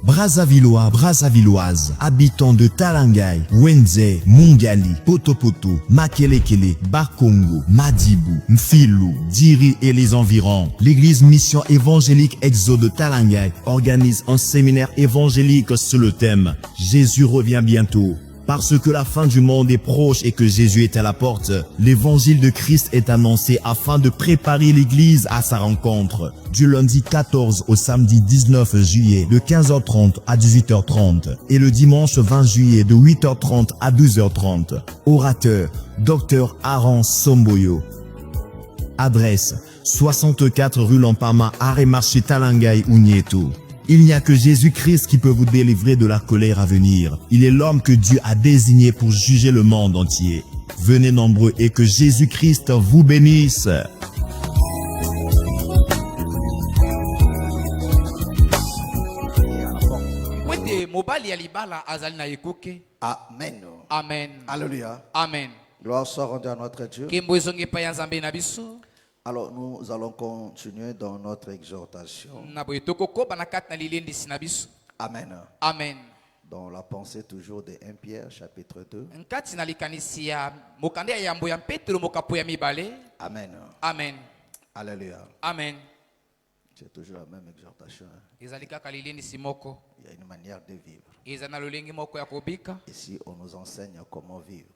Brazzavillois, Brazzavilloises, habitants de Talangai, Wenze, Mungali, Potopoto, Makelekele, Bakongo, Madibou, Mfilou, Diri et les environs. L'église Mission évangélique Exode de Talangai organise un séminaire évangélique sur le thème « Jésus revient bientôt ». Parce que la fin du monde est proche et que Jésus est à la porte, l'évangile de Christ est annoncé afin de préparer l'église à sa rencontre. Du lundi 14 au samedi 19 juillet de 15h30 à 18h30 et le dimanche 20 juillet de 8h30 à 12h30. Orateur, Dr Aaron Somboyo. Adresse, 64 rue Lampama, arrêt marché Talangai, Ounieto. Il n'y a que Jésus-Christ qui peut vous délivrer de la colère à venir. Il est l'homme que Dieu a désigné pour juger le monde entier. Venez nombreux et que Jésus-Christ vous bénisse. Amen. Amen. Alléluia. Amen. Gloire soit rendue à notre Dieu. Alors nous allons continuer dans notre exhortation. Amen. Amen. Dans la pensée toujours de 1 Pierre chapitre 2. Amen. Amen. Alléluia. Amen. C'est toujours la même exhortation. Il y a une manière de vivre. Ici, on nous enseigne comment vivre.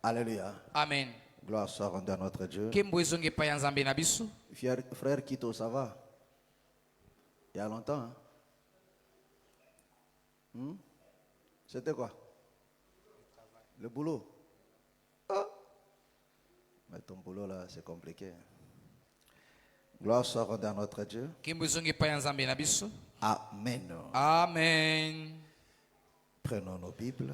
Alléluia. Amen. Gloire soit rendue à notre Dieu. Frère Kito, ça va? Il y a longtemps. Hein? C'était quoi? Le boulot? Ah. Mais ton boulot là, c'est compliqué. Gloire soit rendue à notre Dieu. Amen. Amen. Prenons nos Bibles.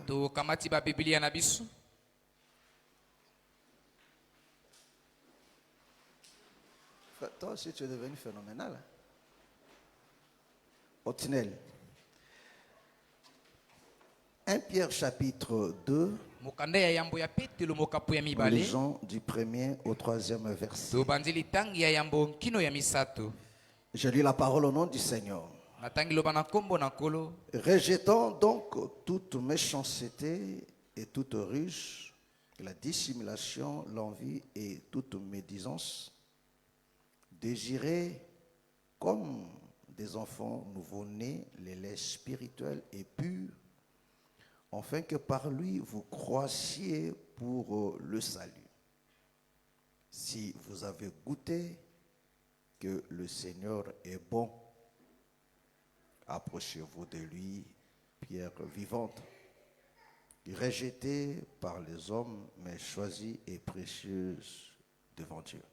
Toi aussi, tu es devenu phénoménal. Otinel. 1 Pierre chapitre 2. Lisons du 1er au 3e verset. Je lis la parole au nom du Seigneur. Rejetant donc toute méchanceté et toute ruse, la dissimulation, l'envie et toute médisance, désirez comme des enfants nouveau-nés les laits spirituels et purs, afin que par lui vous croissiez pour le salut. Si vous avez goûté que le Seigneur est bon, approchez-vous de lui, pierre vivante, rejetée par les hommes, mais choisie et précieuse devant Dieu.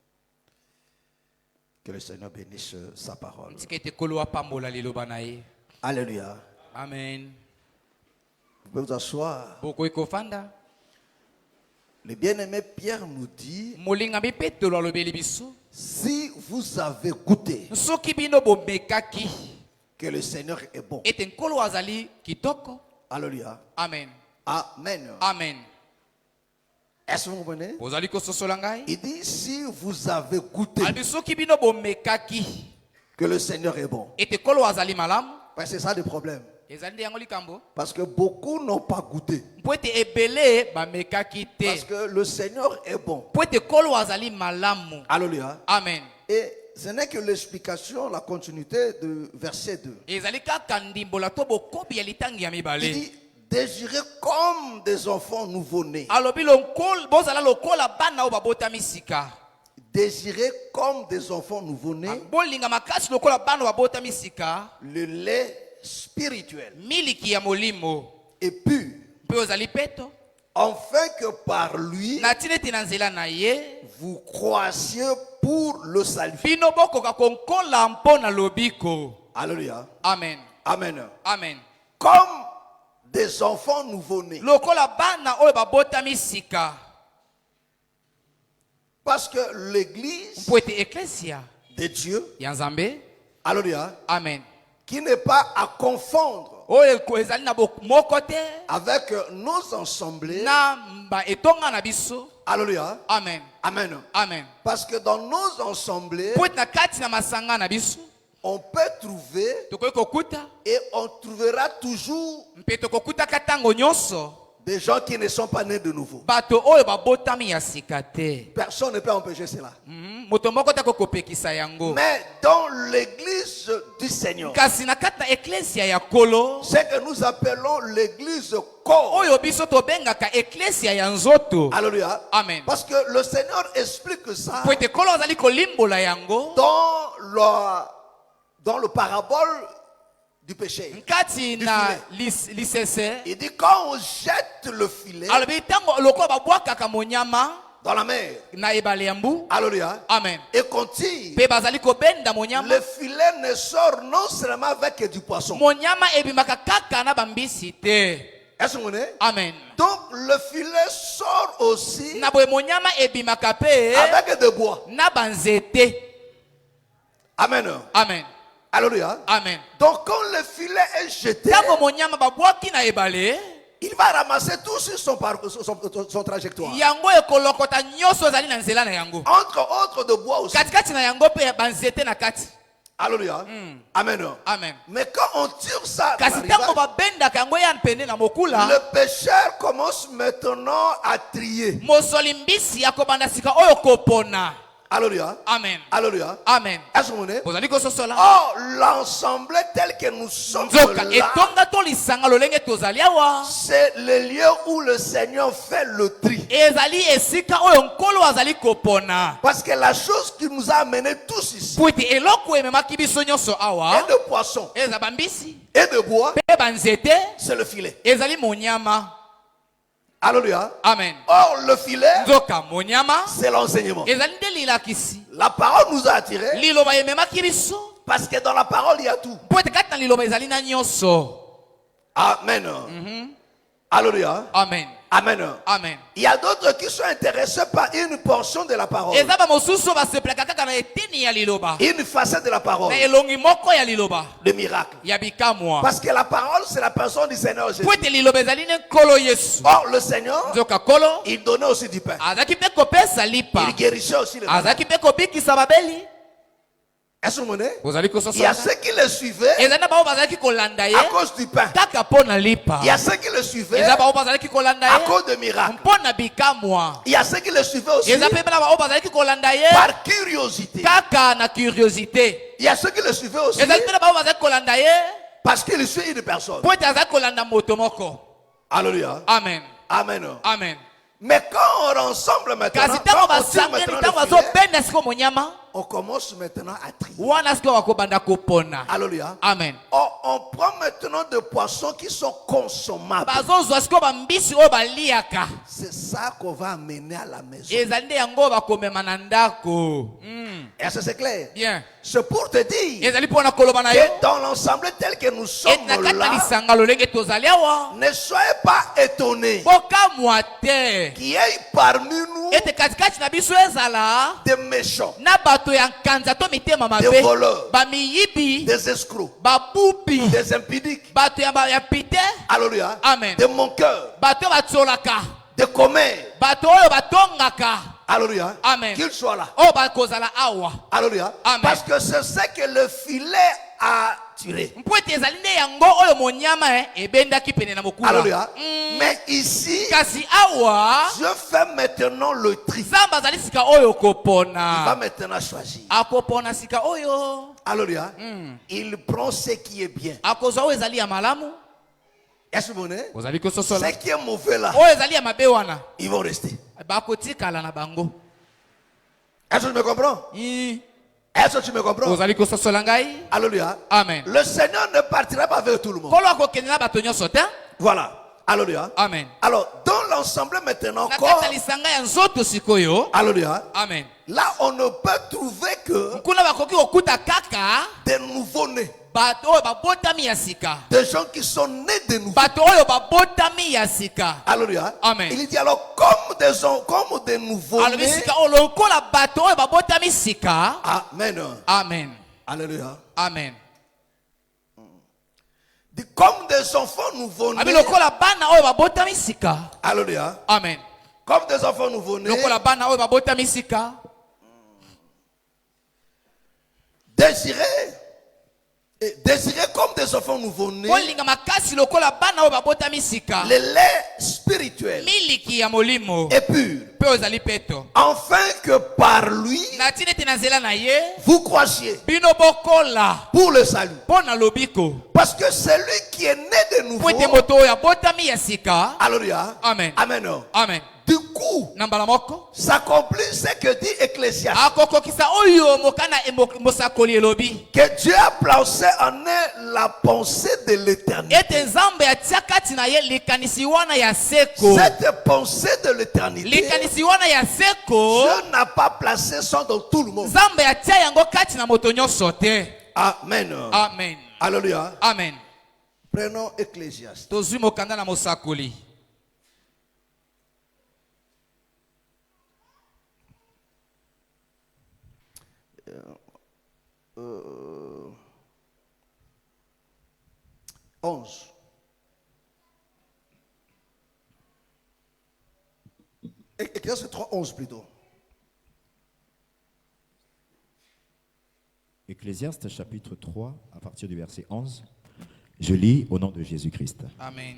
Que le Seigneur bénisse sa parole. Alléluia. Amen. Vous pouvez vous asseoir. Le bien-aimé Pierre nous dit, si vous avez goûté que le Seigneur est bon. Alléluia. Amen. Amen. Amen. Est-ce que vous comprenez? Il dit, si vous avez goûté que le Seigneur est bon. C'est ça le problème. Parce que beaucoup n'ont pas goûté. Parce que le Seigneur est bon. Alléluia. Amen. Et ce n'est que l'explication, la continuité de verset 2. Il dit, désirez comme des enfants nouveau-nés. Désirez comme des enfants nouveau-nés le lait spirituel et pur, afin que par lui vous croissiez pour le salut. Alléluia. Amen. Amen. Amen. Comme des enfants nouveau-nés. Parce que l'église de Dieu, alléluia, amen, qui n'est pas à confondre avec nos assemblées, Alléluia. Amen. Amen. Amen. Parce que dans nos assemblées, Po na kati na masanga na biso on peut trouver tokoki kokuta et on trouvera toujours mpe tokokutaka ntango nyonso des gens qui ne sont pas nés de nouveau. bato oyo babotami ya sika te. Personne ne peut empêcher cela. Moto moko te kokopekisa yango. Mais dans l'église du Seigneur, Kasi na kati na eklesia ya kolo ce que nous appelons l'église corps. oyo biso tobengaka eklesia ya nzoto. Alléluia. Amen. Parce que le Seigneur explique ça Po ete kolo azali kolimbola yango dans le parabole du péché. nkati Du na filet. lisese Il dit quand on jette le filet alobi ntango lokola babwakaka monyama dans la mer, na ebale ya mbu. alléluia, Amen. et qu'on tire, Mpe bazali kobenda monyama, le filet ne sort non seulement avec du poisson. monyama ebimaka kaka na bambisi te. Est-ce que vous comprenez? Amen. Donc le filet sort aussi Na boye monyama ebimaka pe avec de bois. na banzete. Amen. Amen. Alléluia. Amen. Donc quand le filet est jeté, Ntango monyama babwaki na ebale, il va ramasser tout sur son trajectoire. yango ekolokota nyonso ezali na nzela na yango. Entre autres de bois aussi. Katikati na yango pe banzete na kati. Alléluia. Amen. Amen. Mais quand on tire ça dans Kasi la ntango rivage, babendaka yango ya mpene na mokula, le pécheur commence maintenant à trier. mosoli mbisi akobanda sika oyo kopona. Alléluia. Amen. Alléluia. Amen. Est-ce que vous comprenez? Bozali kososola. Or, l'ensemble tel que nous sommes Nzoka là, etonga to lisanga lolenge tozali awa. c'est le lieu où le Seigneur fait le tri. Ezali esika oyo nkolo azali kopona. Parce que la chose qui nous a amenés tous ici, Po ete eloko ememaki biso nyonso awa et de poissons eza bambisi et de bois, pe banzete c'est le filet. ezali monyama. Alléluia. Amen. Or, le filet, Nzoka monyama c'est l'enseignement. ezali nde lilakisi. La parole nous a attirés Liloba ememaki biso parce que dans la parole, il y a tout. po ete kati na liloba ezali na nyonso. Amen. Alléluia. Amen. Amen. Amen. Il y a d'autres qui sont intéressés par une portion de la parole, Eza bamosusu basepelaka kaka na eteni ya liloba, une facette de la parole, na elongi moko ya liloba le miracle. ya bikamwa. Parce que la parole, c'est la personne du Seigneur Jésus. Po ete liloba ezali ne nkolo Yesu. Or, le Seigneur, Nzoka kolo il donnait aussi du pain. azalaki mpe kopesa lipa, Il guérissait aussi les malades. azalaki mpe kobikisa babeli. Est-ce que vous comprenez? Bozali Il y a kososola. ceux qui le suivaient Ezali na bao bazalaki kolanda ye à cause du pain. kaka mpo na lipa. Il y a ceux qui le suivaient Eza bao bazalaki kolanda à ye cause de miracles. mpo na bikamwa. Il y a ceux qui le suivaient aussi Eza mpe na bao bazalaki kolanda ye par curiosité. kaka na curiosité. Il y a ceux qui le suivaient aussi Ezali mpe na bao bazalaki kolanda ye parce qu'ils suivent une personne. po ete azalaki kolanda moto moko. Alléluia. Amen. Amen. Amen. Mais quand on rassemble maintenant, Kasi ntango quand on tire basangani maintenant ntango le filet, bazobenda siko monyama on commence maintenant à trier. wana siko bakobanda kopona. Alléluia. Amen. On prend maintenant des poissons qui sont consommables. bazozwa siko bambisi oyo baliaka. C'est ça qu'on va amener à la maison. Ezali nde yango oyo bakomema na ndako. Est-ce que c'est clair? Bien. C'est pour te dire Ezali mpona koloba na yo que dans l'ensemble tel que nous sommes ete na kati na là, lisanga lolenge tozali awa ne soyez pas étonnés bokamwa te qu'il y ait parmi nous ete katikati na biso ezala des méchants, na bato ya nkanza to mitema des mabe, voleurs, bamiyibi, des escrocs, babubi, des impudiques. bato ya pite, Alléluia. Amen. Des moqueurs, bato oyo batsolaka, des commères. bato oyo batongaka. Alléluia. Amen. Qu'ils soient là. Oyo bakozala awa. Alléluia. Amen. Parce que c'est ce que le filet a tiré. mpo ete ezali nde yango oyo monyama ebendaki pene na mokula. Alléluia. Mais ici, kasi awa Dieu fait maintenant le tri. nzambe azali sika oyo Il va kopona, maintenant choisir. akopona sika oyo Alléluia. Il prend ce qui est bien. akozwa oyo ezali ya malamu, Est-ce que vous voyez? ozali kososola. Ce qui est mauvais là, Oyo ezali ya mabe wana ils vont rester. bakotikala na bango. Est-ce que tu me comprends? Est-ce que tu me comprends? Ozali kososola ngai. Alléluia. Amen. Le Seigneur ne partira pas avec tout le monde. Kolo akokende na bato nyonso te. Voilà. Alléluia. Amen. Alors, dans l'ensemble maintenant Na encore, kati ya lisanga ya nzoto sikoyo. Alléluia. Amen. Là, on ne peut trouver que Kuna bakoki kokuta kaka des nouveaux-nés. bato oyo babotami ya sika, Des gens qui sont nés de nouveau. bato oyo babotami ya sika. Alléluia. Amen. Il dit alors, comme des alobi nouveaux-nés. sika oyo lokola bato oyo babotami sika. Amen. Amen. Alléluia. Amen. Dit comme des enfants nouveau-nés. Abi lokola bana oyo babotami sika. Alléluia. Amen. comme des enfants nouveau-nés, lokola bana oyo babotami sika, désirez comme des enfants nouveau-nés bolinga makasi lokola bana oyo babotami sika, le lait spirituel miliki ya molimo et pur, pe ozali peto, afin que par lui na tina ete na nzela na ye vous croissiez bino bokola pour le salut. mpo na lobiko, Parce que celui qui est né de po nouveau, ete moto oyo abotami ya sika. alléluia, Amen. amen. Amen. Du coup, Na mbala moko s'accomplit ce que dit Ecclésiaste, akokokisa oyo mokana mosakoli elobi que Dieu a placé en elle la pensée de l'éternité. ete nzambe atia kati na ye likanisi wana ya seko, Cette pensée de l'éternité, likanisi wana ya seko Dieu n'a pas placé ça dans tout le monde. nzambe atia yango kati na moto nyonso te. Amen. Amen. Alléluia. Amen. Prenons Ecclésiaste. Tozwi mokanda na mosakoli. Euh, 11. Ecclésiaste 3, 11 plutôt. Ecclésiaste chapitre 3, à partir du verset 11. Je lis au nom de Jésus-Christ. Amen.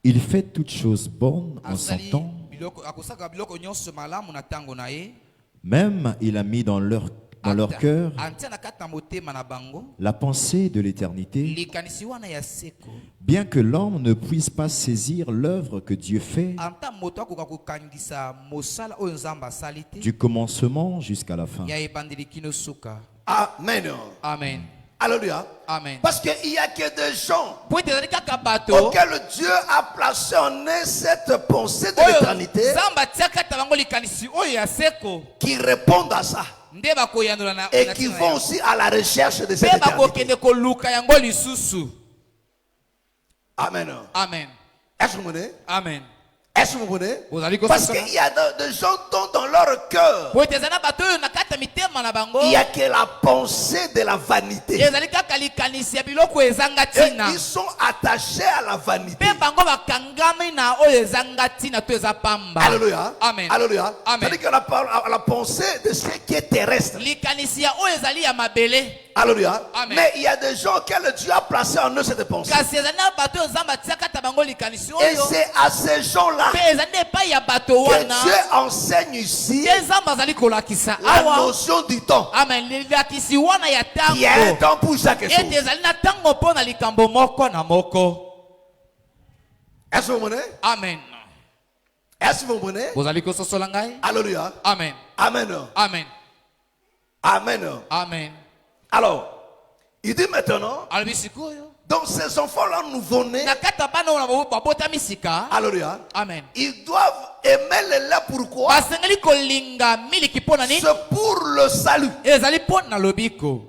Il fait toutes choses bonnes en son Azali temps, biloko akosaka biloko nyonso malamu na tango na ye. même il a mis dans leur cœur antia na kati na motema na bango la pensée de l'éternité, likanisi wana ya seko, bien que l'homme ne puisse pas saisir l'œuvre que Dieu fait anta moto akoka kokangisa mosala oyo nzambe asali te du commencement jusqu'à la fin. ya ebandeli kino suka. Amen. Amen. Alléluia. Amen. Parce qu'il n'y a que des gens Po ete ezali kaka bato auxquels Dieu a placé en eux cette pensée de oyo l'éternité nzambe atia kati na bango likanisi oyo ya seko, qui répondent à ça nde bakoyandola na et na qui ntina vont yango. aussi à la recherche de cette Mpe éternité. bakokende koluka yango lisusu. Amen. Amen. Est-ce que vous comprenez? Amen. Est-ce que vous comprenez? Ozali Parce kososola. qu'il y a des gens dont dans leur cœur, Po ete ezali na bato oyo na kati ya mitema na bango il n'y a que la pensée de la vanité. ezali kaka likanisi ya biloko ezanga Et ntina, ils sont attachés à la vanité. mpe bango bakangami na oyo ezanga ntina to eza pamba. Alléluia. Amen. Alléluia. Amen. C'est-à-dire que la pensée de ce qui est terrestre. likanisi ya oyo ezali ya mabele. Alléluia. Amen. Mais il y a des gens auxquels Dieu a placé en eux cette pensée. Kasi ezali na bato oyo nzambe atia kati ya bango likanisi Et oyo, c'est à ces gens-là mpe ezali na epai ya bato que wana Dieu enseigne ici ye nzambe azali kolakisa la awa. notion du temps. Amen. Lilakisi wana ya Il y a un tango temps pour chaque ete chose. ezali na tango mpo na likambo moko na moko. Est-ce que vous comprenez? Amen. Est-ce que vous comprenez? Bozali kososola ngai. Alléluia. Amen. Amen. Amen. Amen. Amen. Alors, il dit maintenant, Alobi sikoyo donc ces enfants-là nouveau-nés, na kati ya bana oyo babotami sika. alléluia, Amen. ils doivent aimer le lait. Pourquoi? basengeli kolinga miliki mpo na nini? C'est pour le salut. ezali mpo na lobiko.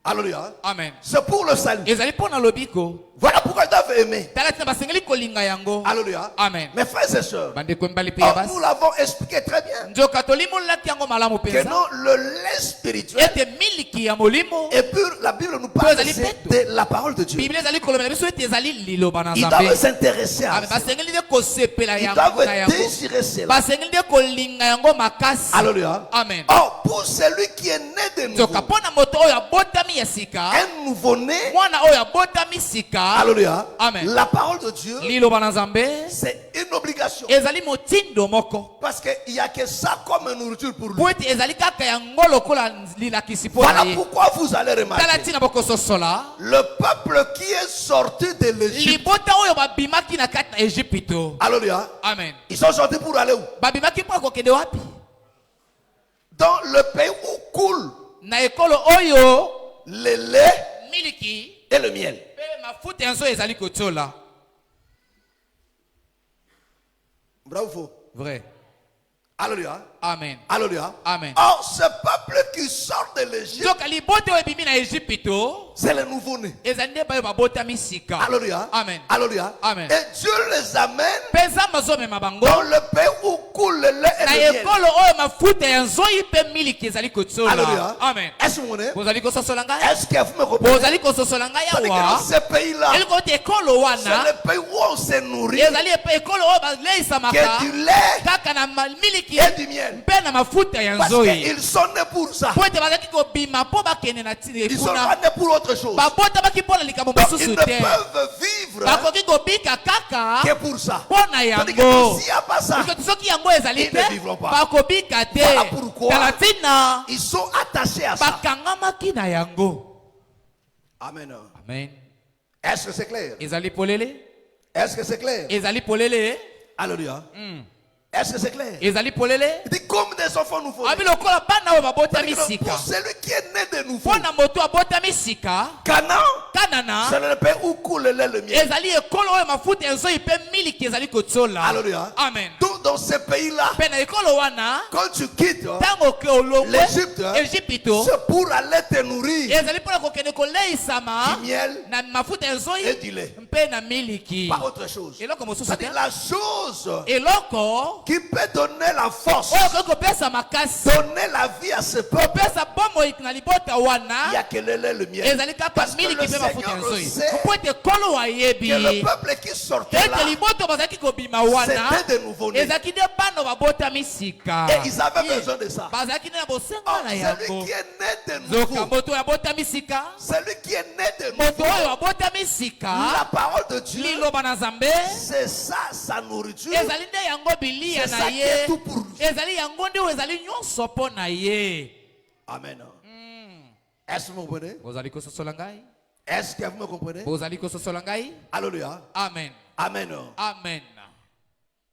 Alléluia. Amen. C'est pour le salut. ezali mpo na lobiko. Voilà pourquoi ils doivent aimer. tala tina basengeli kolinga yango. Alléluia. Amen. Mes frères et sœurs, bandeko mibali mpe ya nous basi, l'avons expliqué très bien nzoka tolimolaki yango malamu que mpenza non, le lait spirituel ete miliki ya molimo et puis la Bible nous parle Toi, de la parole de Dieu. biblia ezali kolobela biso ete ezali liloba na Ils doivent nzambe. s'intéresser à Amen. ça. basengeli nde kosepela Ils yango doivent na yango, désirer cela. basengeli nde kolinga yango makasi. Alléluia. Amen. Or, pour celui qui est né de nouveau, nzoka mpo na moto oyo abotami ya sika, un nouveau-né, mwana oyo abotami sika, alléluia, Amen. la parole de Dieu, liloba na nzambe c'est une obligation. ezali motindo moko, Parce qu'il n'y a que ça comme nourriture pour lui. po ete ezali kaka yango lokola lilakisi mpo na Voilà ye. pourquoi vous allez tala remarquer ntina bokososola le peuple qui est sorti de l'Égypte. libota oyo babimaki na kati na Ejipito. Alléluia. Amen. Ils sont sortis pour aller où? babimaki mpo akokende wapi? Dans le pays où coule na ekolo oyo le lait miliki et le miel. mpe mafuta yango ezali kotiola. Bravo, faux. Vrai. Alléluia. Amen. Alléluia. Amen. Or, ce peuple qui sort de l'Égypte, Donc libote oyo ebimi na Égypte c'est les nouveau-nés. ezali nde bayo babotami sika. Alléluia. Amen. Alléluia. Amen. Et Dieu les amène Mpe Nzambe azomema bango dans le pays où coule le lait et na le miel. ekolo oyo mafuta ya nzoyi mpe miliki ezali Alléluia. kosola. Amen. Est-ce que vous comprenez? Bozali kososola ngai? Est-ce que vous me comprenez? Bozali kososola ngai C'est-à-dire que awa? dans ce pays-là, Eliko te ekolo c'est wana le pays où on se nourrit ezali ekolo oyo baleisamaka que du lait kaka na miliki et du miel. mpe na mafuta ya Parce nzoyi. qu'ils sont nés pour ça. Po ete bazalaki kobima mpo bakende na Ils sont kuna pas nés pour autre chose. babotamaki mpo na likambo Donc, ils mosusu ne te. peuvent vivre Bakoki kobika kaka que pour ça. mpo na C'est-à-dire que yango. s'il n'y a pas ça, Soki soki yango ezali Ils te ne vivront pas. bakobika te. Voilà pourquoi. Tala ntina ils sont attachés à ça. bakangamaki na yango. Amen. Amen. Est-ce que c'est clair? Ezali polele? Est-ce que c'est clair? Ezali polele? Alléluia. Est-ce que c'est clair? Ezali polele? Il dit comme des enfants nouveaux. Abi lokola bana oyo babotami sika. Pour celui qui est né de nouveau, Mpo na moto abotami sika, Canaan, Kanana c'est le pays où coule le lait et le miel. ezali ekolo oyo mafuta ya nzoyi mpe miliki ezali kozola. Alléluia. Amen. Donc dans ce pays-là, Mpe na ekolo wana quand tu quittes, ntango oke olongwe l'Égypte, Ejipito c'est pour aller te nourrir ezali mpona kokende koleisama du miel na mafuta ya et nzoyi du lait. mpe na miliki. Pas autre chose. Eloko mosusu te. C'est-à-dire la chose Eloko qui peut donner la force, oyo okoki kopesa makasi donner la vie à ce peuple, kopesa bomoi na libota il n'y wana a que le lait et le miel. ezali kaka Parce que miliki le mpe mafuta ya Seigneur nzoyi. sait Po ete kolo ayebi que le peuple qui sortait là, ete libota bazalaki kobima wana c'était de nouveau-nés. ezalaki nde bano babotami sika. Et ils avaient besoin de ça. bazalaki nde na bosenga Or, na celui yango. qui est né de Zoka nouveau, moto oyo abotami sika, celui qui est né de moto nouveau, oyo abotami sika, la parole de Dieu, liloba na Nzambe c'est ça sa nourriture. ezali nde yango bilia C'est na ça qui est ye, tout pour lui. ezali yango nde oyo ezali nyonso mpo na ye. Amen. Est-ce que vous me comprenez? Bozali kososola ngai? Est-ce que vous me comprenez? Bozali kososola ngai? Alléluia. Amen. Amen. Amen.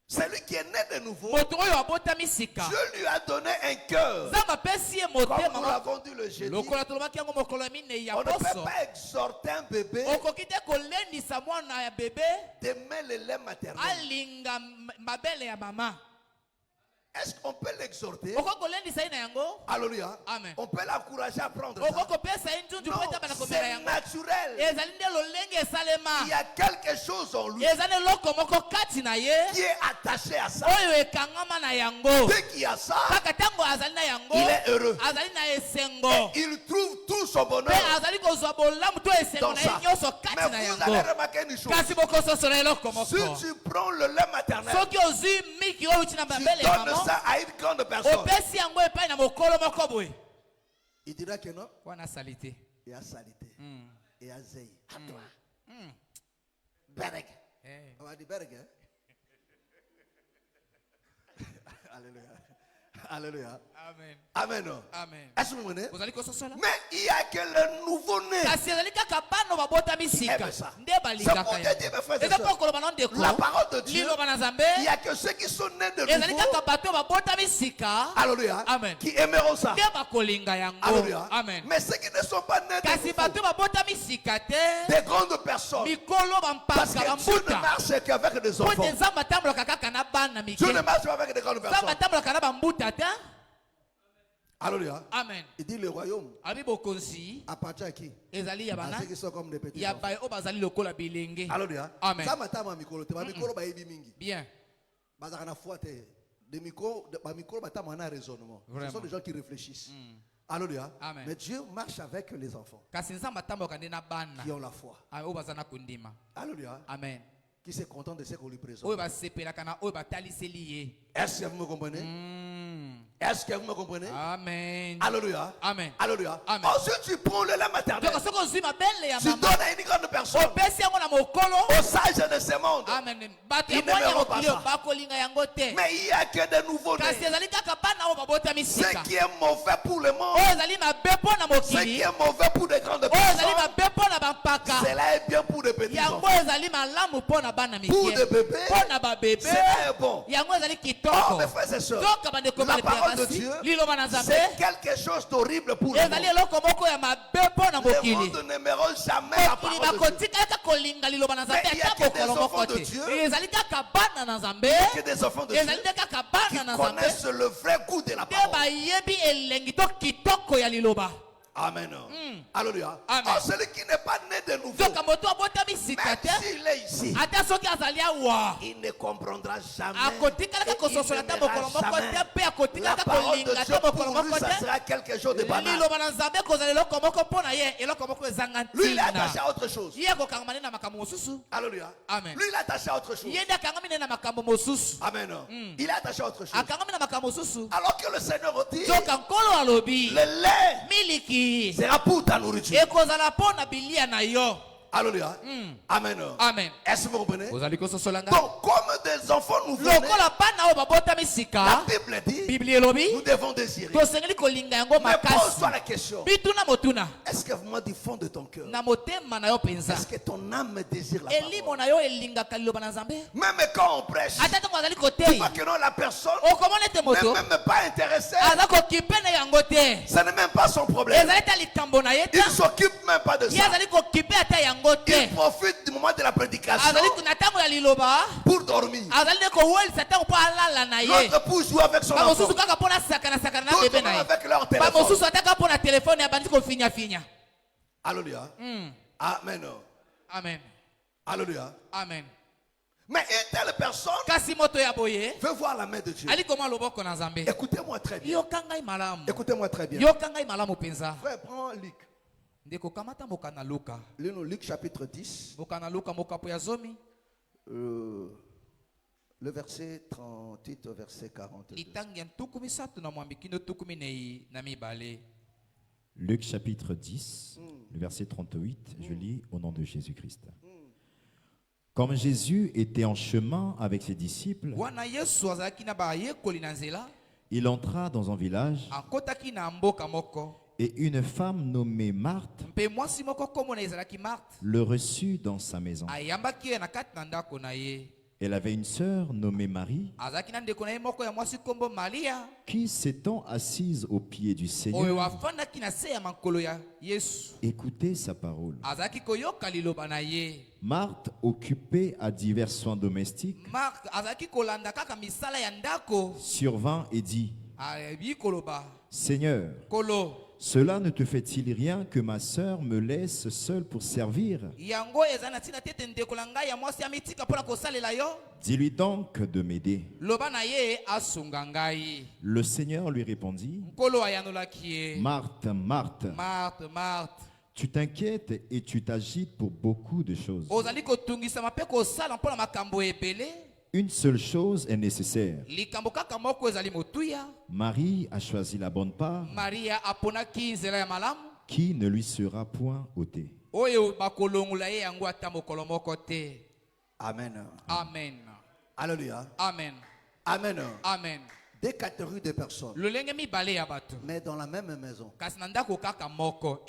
Celui qui est né de nouveau, Moto oyo abotami sika, Dieu lui a donné un cœur. Nzambe apesi ye Comme nous motema. l'avons dit le jeudi, Lokola tolobaki yango mokolo ya minei ya on ne peut poso, pas exhorter un bébé okoki te kolendisa mwana ya bebe d'aimer le lait maternel. alinga mabele ya mama. Est-ce qu'on peut l'exhorter? Okoki kolendisa ye na yango, Alléluia. Amen. On peut l'encourager à prendre ça. okoki kopesa ye ntuntu Non, mpo ete bana komela c'est yango. naturel. Ezali nde lolenge Il y esalema, a quelque chose en lui eza nde eloko moko kati na ye qui est attaché à ça. oyo ekangama na yango. Dès qu'il y a ça, Kaka ntango azali na yango, il est heureux. azali na esengo, Il trouve tout son bonheur mpe azali kozwa bolamu to esengo dans na ça. ye nyonso kati na Mais vous allez yango. remarquer une chose. Kasi bokososola eloko Si moko, tu prends le lait maternel, soki ozwi miki oyo uti na tu mabele ya donnes mama ça à une grande personne. opesi yango epai na mokolo moko boye, Il dira que non. wana asali te. Il y a salité. Il y a zeyi. À toi. Berg. On va dire Berg. Hein? Alléluia. Alléluia. Amen. Amen. Amen. Est-ce que vous comprenez? Ozali kososola? Mais il y a que le nouveau-né. Kasi ezali kaka bano babotami sika Aime ça. nde C'est balingaka pour te yango. dire, mes frères et Eza sœurs, mpo koloba na ndeko, la parole de Dieu, liloba na Nzambe il n'y a que ceux qui sont nés de ezali nouveau. kaka bato oyo babotami sika Alléluia. Amen. Qui aimeront ça. nde bakolinga yango. Alléluia. Amen. Mais ceux qui ne sont pas nés de Kasi nouveau, bato oyo babotami sika te, des grandes personnes. mikolo Parce bampaka que Dieu ne bambuta, marche qu'avec des po ete enfants. Nzambe atambolaka kaka na bana mike, Dieu ne marche pas avec des grandes Nzambe personnes. atambolaka na bambuta te. Alléluia. Amen. Il dit le royaume Abi bokonzi appartient à qui? ezali ya À bana ceux qui sont comme des petits ya enfants. baye oyo bazali lokola bilenge. Alléluia. Amen. Ça m'a mikolo te ba mikolo ba yebi mingi. Bien. Bazaka na foi te. Des micros ba mikolo ba ta mana raisonnement. Ce Vraiment. sont des gens qui réfléchissent. Alléluia. Amen. Mais Dieu marche avec les enfants Kasi Nzambe atambolaka nde na bana qui ont la foi. oyo baza na kondima. Alléluia. Amen. Qui se contentent de ce qu'on lui présente. Oyo basepelaka na oyo bataliseli ye. Est-ce que vous me comprenez? Est-ce que vous me comprenez? Amen. Alléluia. Amen. Alléluia. Amen. Ensuite, tu prends le lait maternel. Donc soki ozwi mabele ya Tu mama donnes à une grande personne. opesi yango na mokolo, Aux sages de ce monde. amen, bato ya Ils mwanya n'aimeront pas mokili oyo ça. bakolinga yango te. Mais il n'y a que des nouveaux Kasi nés. ezali kaka bana oyo babotami Ce sika, qui est mauvais pour le monde, oyo ezali mabe mpo na ce qui mokili, est mauvais pour des grandes oyo ezali personnes, mabe mpo na bampaka, cela est bien pour des petits yango enfants. ezali malamu mpo na bana Pour mike, des bébés, mpo na babebe cela est bon. yango ezali Oh, kitoko. mes frères et sœurs, Toka bandeko la bale pe ya parole de Dieu, liloba na nzambe c'est quelque chose d'horrible pour le ezali monde. eloko moko ya mabe mpo na Le mokili monde n'aimeront jamais la mokili parole de Dieu. bakotika ata kolinga liloba na nzambe Mais il y a ata que des mokolo moko enfants de te Dieu. ezali kaka bana na nzambe Que des enfants de Dieu ezali nde kaka bana na qui nzambe connaissent le vrai goût de la nde parole. bayebi elengi to kitoko ya liloba Amen. Alléluia. Amen. Oh, celui qui n'est pas né de nouveau, soka moto abotami sika même te s'il est ici, ata soki azali awa il ne comprendra jamais. akotikalaka Et il kososola ta n'aimera mokolo moko jamais. te mpe La akotikalaka parole de kolinga Dieu te mokolo pour lui, moko ça te sera quelque chose de banal. liloba na nzambe kozala eloko moko mpo na ye eloko moko ezanga Lui, il est ntina attaché à autre chose. ye akokangama nde na makambo mosusu Alléluia. Amen. Lui, il est attaché à autre chose. ye nde akangami nde na makambo mosusu Amen. Il est attaché à autre chose. akangami na makambo mosusu Alors que le Seigneur dit, soka nkolo alobi le lait miliki sera pour ta nourriture. ekozala mpo na bilia na yo Alléluia. Amen. amen Est-ce que vous comprenez? ozali kososolanga Donc, comme des enfants nouveau-nés, lokola bana oyo babotami la sika Bible dit, biblia elobi nous devons désirer. tosengeli kolinga yango Mais makasi pose-toi la question. bituna motuna Est-ce que vraiment du fond de ton cœur, na motema na yo mpenza est-ce que ton âme désire la elimo parole? na yo elingaka liloba na nzambe Même quand on prêche, ata ntango azali tu koteyi vois que non, la personne okomona ete moto n'est même pas intéressée. aza kokipe na yango te Ce n'est même pas son problème. ezali ta likambo na ye Il ta ne s'occupe même pas de ye ça. azali kokipe ata yango te Il profite du moment de la prédication azali na ntango ya liloba pour dormir. azali nde kowelisa ntango mpo alala na ye L'autre pour jouer avec son enfant. bamosusu kaka mpo nasakana na D'autres bebe même na ye avec leur téléphone. bamosusu ataka mpo na telefone abandi kofinyafinya Alléluia. Amen. amen Alléluia. amen Mais une telle personne kasi moto ya boye veut voir la main de Dieu. ali koma loboko na nzambe Écoutez-moi très bien. yoka ngai malamu Écoutez-moi très bien. yoka ngai malamu mpenza Frère, prends Luc. ndeko kamata mokana luka Lis-nous Luc chapitre 10, mokana luka mokapo ya zomi le verset 38 au verset 42. litangi ya ntuku misato na mwambi kino tuku minei na mibale Luc chapitre 10, le verset 38, je lis au nom de Jésus-Christ. Comme Jésus était en chemin avec ses disciples, wana yesu azalaki na bayekoli na nzela il entra dans un village akotaki na mboka moko et une femme nommée Marthe mpe mwasi moko kombo na ezalaki marte le reçut dans sa maison. ayambaki ye na kati na ndako na ye Elle avait une sœur nommée Marie azalaki na ndeko na ye moko ya mwasi kombo maria qui, s'étant assise aux pieds du oyo Seigneur, afandaki na se ya makolo ya yesu écoutait sa parole. azalaki koyoka liloba na ye Marthe, occupée à divers soins domestiques, mark azalaki kolanda kaka misala ya ndako survint et dit, ayebi koloba Seigneur, kolo cela ne te fait-il rien que ma sœur me laisse seule pour servir? yango eza na ntina te ete ndeko na ngai ya mwasi amitika mpo na kosalela yo Dis-lui donc de m'aider. loba na ye asunga ngai Le Seigneur lui répondit, nkolo ayanolaki ye Marthe, Marthe, marte marte tu t'inquiètes et tu t'agites pour beaucoup de choses. ozali kotungisama mpe kosala mpo na makambo ebele Une seule chose est nécessaire. likambo kaka moko ezali motuya Marie a choisi la bonne part maria aponaki nzela ya malamu qui ne lui sera point ôtée. oyo bakolongola ye yango ata mokolo moko te Amen. amen Alléluia. amen Amen. amen Des catégories de personnes, lolenge mibale ya bato mais dans la même maison. kasi na ndako kaka moko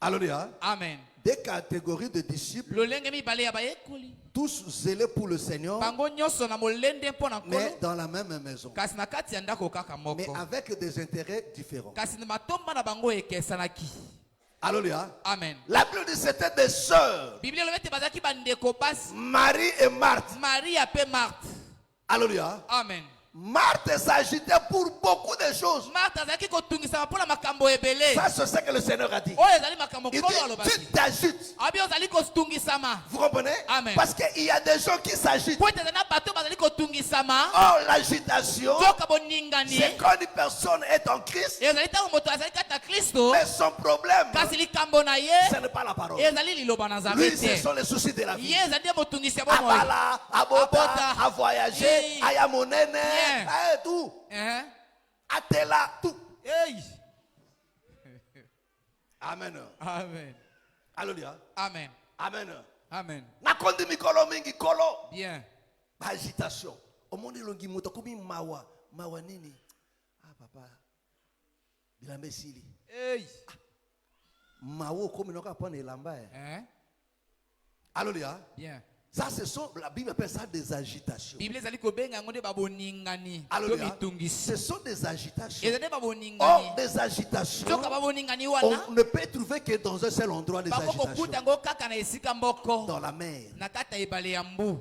Alléluia. amen Des catégories de disciples, lolenge mibale ya bayekoli tous zélés pour le Seigneur, bango nyonso na molende mpo na mais nkolo dans la même maison. kasi na kati ya ndako kaka Mais moko avec des intérêts différents. kasi na matomba na bango ekesanaki Alléluia. amen La Bible dit c'était des sœurs, biblia elobi ete bazalaki bandeko basi Marie et Marthe. maria mpe marte Alléluia. amen Marthe s'agitait pour beaucoup de choses. marte azalaki kotungisama mpo na makambo ebele Ça, c'est ce que le Seigneur a dit. oyo ezali makambo Il nkolo dit, alobaki tu t'agites. abi ozali kotungisama Vous comprenez? Amen. Parce qu'il y a des gens qui s'agitent. po ete ezali na bato bazali kotungisama Or, l'agitation, soka boningani c'est quand une personne est en Christ, ezali ntango moto azali kati na kristo mais son problème, kasi likambo na ye ce n'est pas la parole. ezali liloba na nzambe Lui, ce te sont les soucis de la vie. ye ezali nde motungisi ya bomoi Abala, abota, Abota. à voyager, Yeah. à yamonene, Yeah. à tout. À tela, tout. Hey. Amen. Amen. Alléluia. Amen. Amen. Amen. Nakondi mikolo mingi kolo. Bien. Agitation. Omoni longi moto komi mawa. Mawa nini? Ah papa. Bilambe sili. Hey. Mawo komi noka pone elamba. Alléluia. Bien. Ça, la Bible appelle ça des agitations. Bible ezali kobenga yango nde baboningani to Alléluia. mitungisi Ce sont des agitations. ezali baboningani Or, des agitations, soka baboningani wana on ne peut trouver que dans un seul endroit des bango agitations. kokuta yango kaka na esika moko Dans la mer. na kati ya ebale ya mbu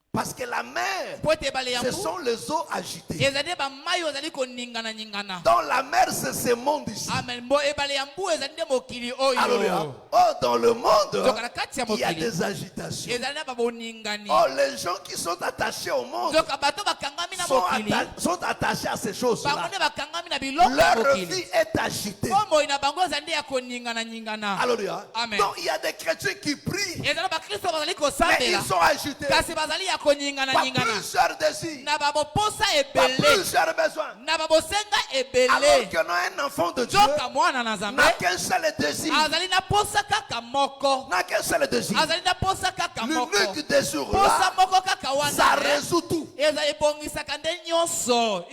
Parce que la mer, po ete ebale ya ce mbu sont les eaux agitées. ezali bamai oyo ezali koningana-ningana. Dans la mer, c'est ce monde ici. Amen. Bo ebale ya mbu ezali nde mokili oyo Alléluia. Oh, dans le monde, zoka na kati ya il y a mokili des agitations. ezali na baboningani Oh, les gens qui sont attachés au monde zoka bato bakangami na mokili sont attachés à ces choses-là. bango nde bakangami na biloko ya Leur mokili vie est agitée. bomoi na bango ezali nde ya koningana-ningana. Alléluia. Amen. Donc, il y a des chrétiens qui prient, ezali bakristo bazali mais kosambela ils sont agités kasi bazali ya par koningana-ningana plusieurs désirs, na baboposa par ebele plusieurs besoins. na babosenga Alors ebele que non, un enfant de Dieu zoka mwana na nzambe n'a qu'un seul désir. azali na posa kaka moko N'a qu'un seul désir. azali na posa kaka moko L'unique désir posa là, moko kaka ça wana résout tout. eza ebongisaka nde nyonso.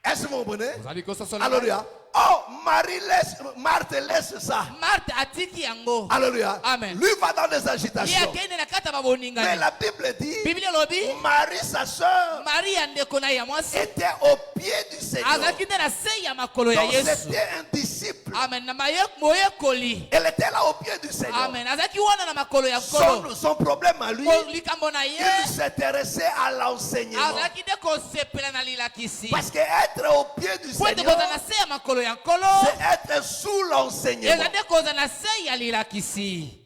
Est-ce que vous comprenez? ozali kososola Alléluia. Oh, Marthe laisse ça. Marthe atiki yango Alléluia. Amen. Lui va dans des ye agitations. akende na kati ya Mais baboningani la Bible dit, biblia elobi Marie, sa soeur, maria ndeko na ye ya mwasi était au pied du Seigneur. azalaki nde na se ya makolo ya Donc yesu. c'était un disciple. Amen. Na moyekoli. Elle était là au pied du Seigneur. Amen. azalaki wana na makolo ya nkolo. Son problème à lui, likambo na ye il s'intéressait à l'enseignement. azalaki nde kosepela na lilakisi Parce que être au pied du po ete Seigneur, koza na se ya makolo ya nkolo c'est être sous l'enseignement. eza nde koza na se ya lilakisi.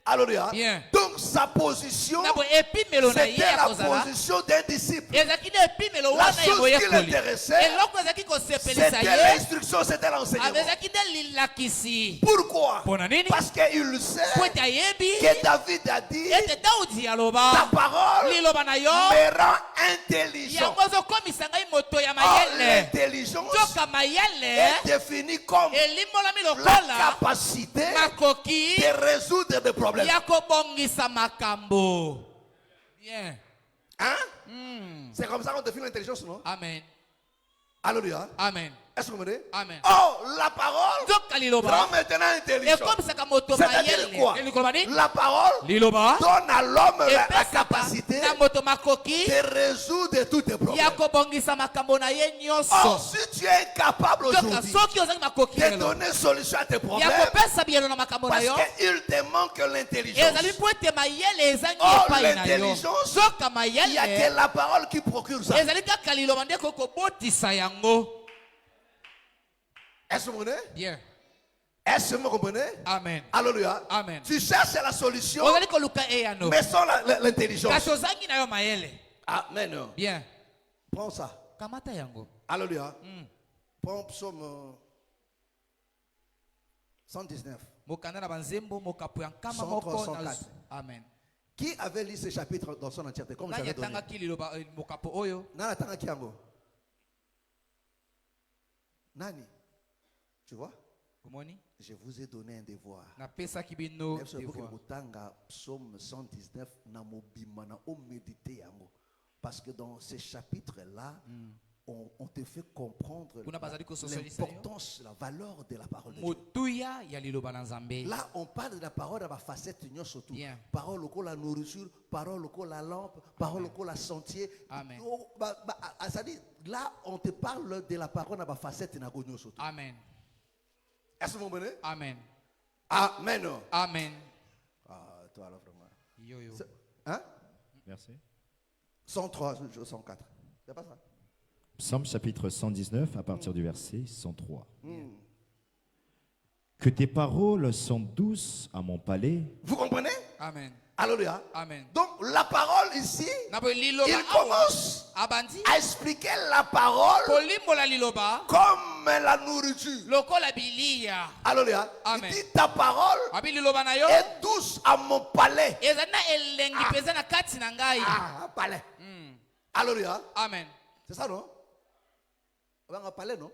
Alléluia. Bien. Donc sa position, na boye epimelo na ye c'était ya la kozala position d'un disciple. ezalaki nde epimelo La wana ya chose qui moyekoli l'intéressait, eloko ezalaki kosepelisa c'était ye l'instruction, c'était l'enseignement. ezalaki nde lilakisi. Pourquoi? Mpona nini? Parce qu'il sait po ete ayebi que David a dit, ete daudi ta aloba parole liloba na yo me rend intelligent. yango ezokomisa ngai moto ya Or, mayele. l'intelligence nzoka mayele est définie comme elimbolami la lokola capacité makoki de résoudre des problèmes. ya kobongisa makambo. Bien. Hein? C'est comme ça qu'on définit l'intelligence, non? Amen. Alléluia. Amen. Est-ce que vous comprenez? Amen. Oh, la parole nzoka liloba rend maintenant intelligent. ekomisaka moto C'est-à-dire quoi? mayele. Likoloba nini? La parole liloba donne à l'homme la epesaka capacité na moto makoki de résoudre tous tes ya problèmes. kobongisa makambo na ye Or, nyonso. si tu es incapable nzoka aujourd'hui soki ozangi makoki de lelo donner solution à tes ya problèmes, kopesa biyelo na makambo na parce yo qu'il te manque l'intelligence, ezali po ete mayele ezangi Or, epai na yo. l'intelligence, nzoka il n'y a que mayele la parole qui procure ça. ezali kaka liloba nde kokobotisa yango. Est-ce que vous comprenez? Bien. Est-ce que vous comprenez? Amen. Alléluia. Amen. Tu cherches la solution, ozali koluka eyano mais sans l'intelligence. kasi ozangi na yo mayele. Amen. Bien. Prends ça. Kamata yango. Alléluia. Prends psaume 119. mokanda na banzembo mokapo ya nkama 103, moko 104. na amen. Qui avait lu ce chapitre dans son entièreté? Comme nani j'avais donné. atangaki liloba mokapo oyo? Nani atangaki yango? Nani? Tu vois? omoni Je vous ai donné un devoir. napesaki bino Nefso devoir. boke kotanga psaume 119 na mobima na o méditer yango. Parce que dans ce chapitre-là, on te fait comprendre Kuna bazali kososolisa yo. l'importance, la valeur de la parole de Dieu. motuya ya liloba na nzambe. Là, on parle de la parole à ma facette surtout. Bien. Parole au la nourriture, parole au la lampe, parole au la sentier. Amen. Ça dit, là, on te parle de la parole à ma facette surtout. Amen. Est-ce que vous comprenez? Amen. Amen. Amen. Ah, toi là, vraiment. Yo, yo. Hein? Merci. 103, 104. C'est pas ça? Psaume chapitre 119 à partir du verset 103. Que tes paroles sont douces à mon palais. Vous comprenez? Amen. Alléluia. Amen. Donc, la parole ici, Naboye liloba il awa commence abandi à expliquer la parole kolimbola liloba comme la nourriture. lokola bilia. Alléluia. Amen. Il dit ta parole abi liloba na yo est douce à mon palais. ezali na elengi mpenza na kati na ngai. Ah, palais. Alléluia. Amen. C'est ça, non? On va en palais, non?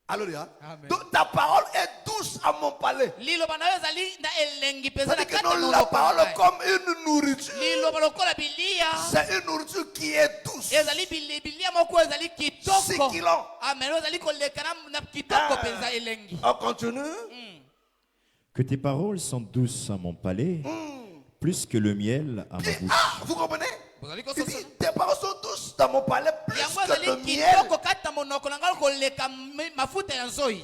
Alléluia. Amen. Donc ta parole est douce à mon palais. liloba na yo ezali na elengi mpenza na C'est-à-dire kati que na non, la monoko na parole ngai. est comme une nourriture. liloba lokola bilia C'est une nourriture qui est douce. ezali bilia moko ezali kitoko. Sikilant. amen oyo ezali koleka na kitoko mpenza elengi. On continue. Que tes paroles sont douces à mon palais plus que le miel à ma bouche. Ah, vous comprenez? Bozali Il dit, kososola. tes paroles sont tous dans mon palais plus Yango que le ezali miel kitoko kata monoko na ngai koleka mafuta ya nzoyi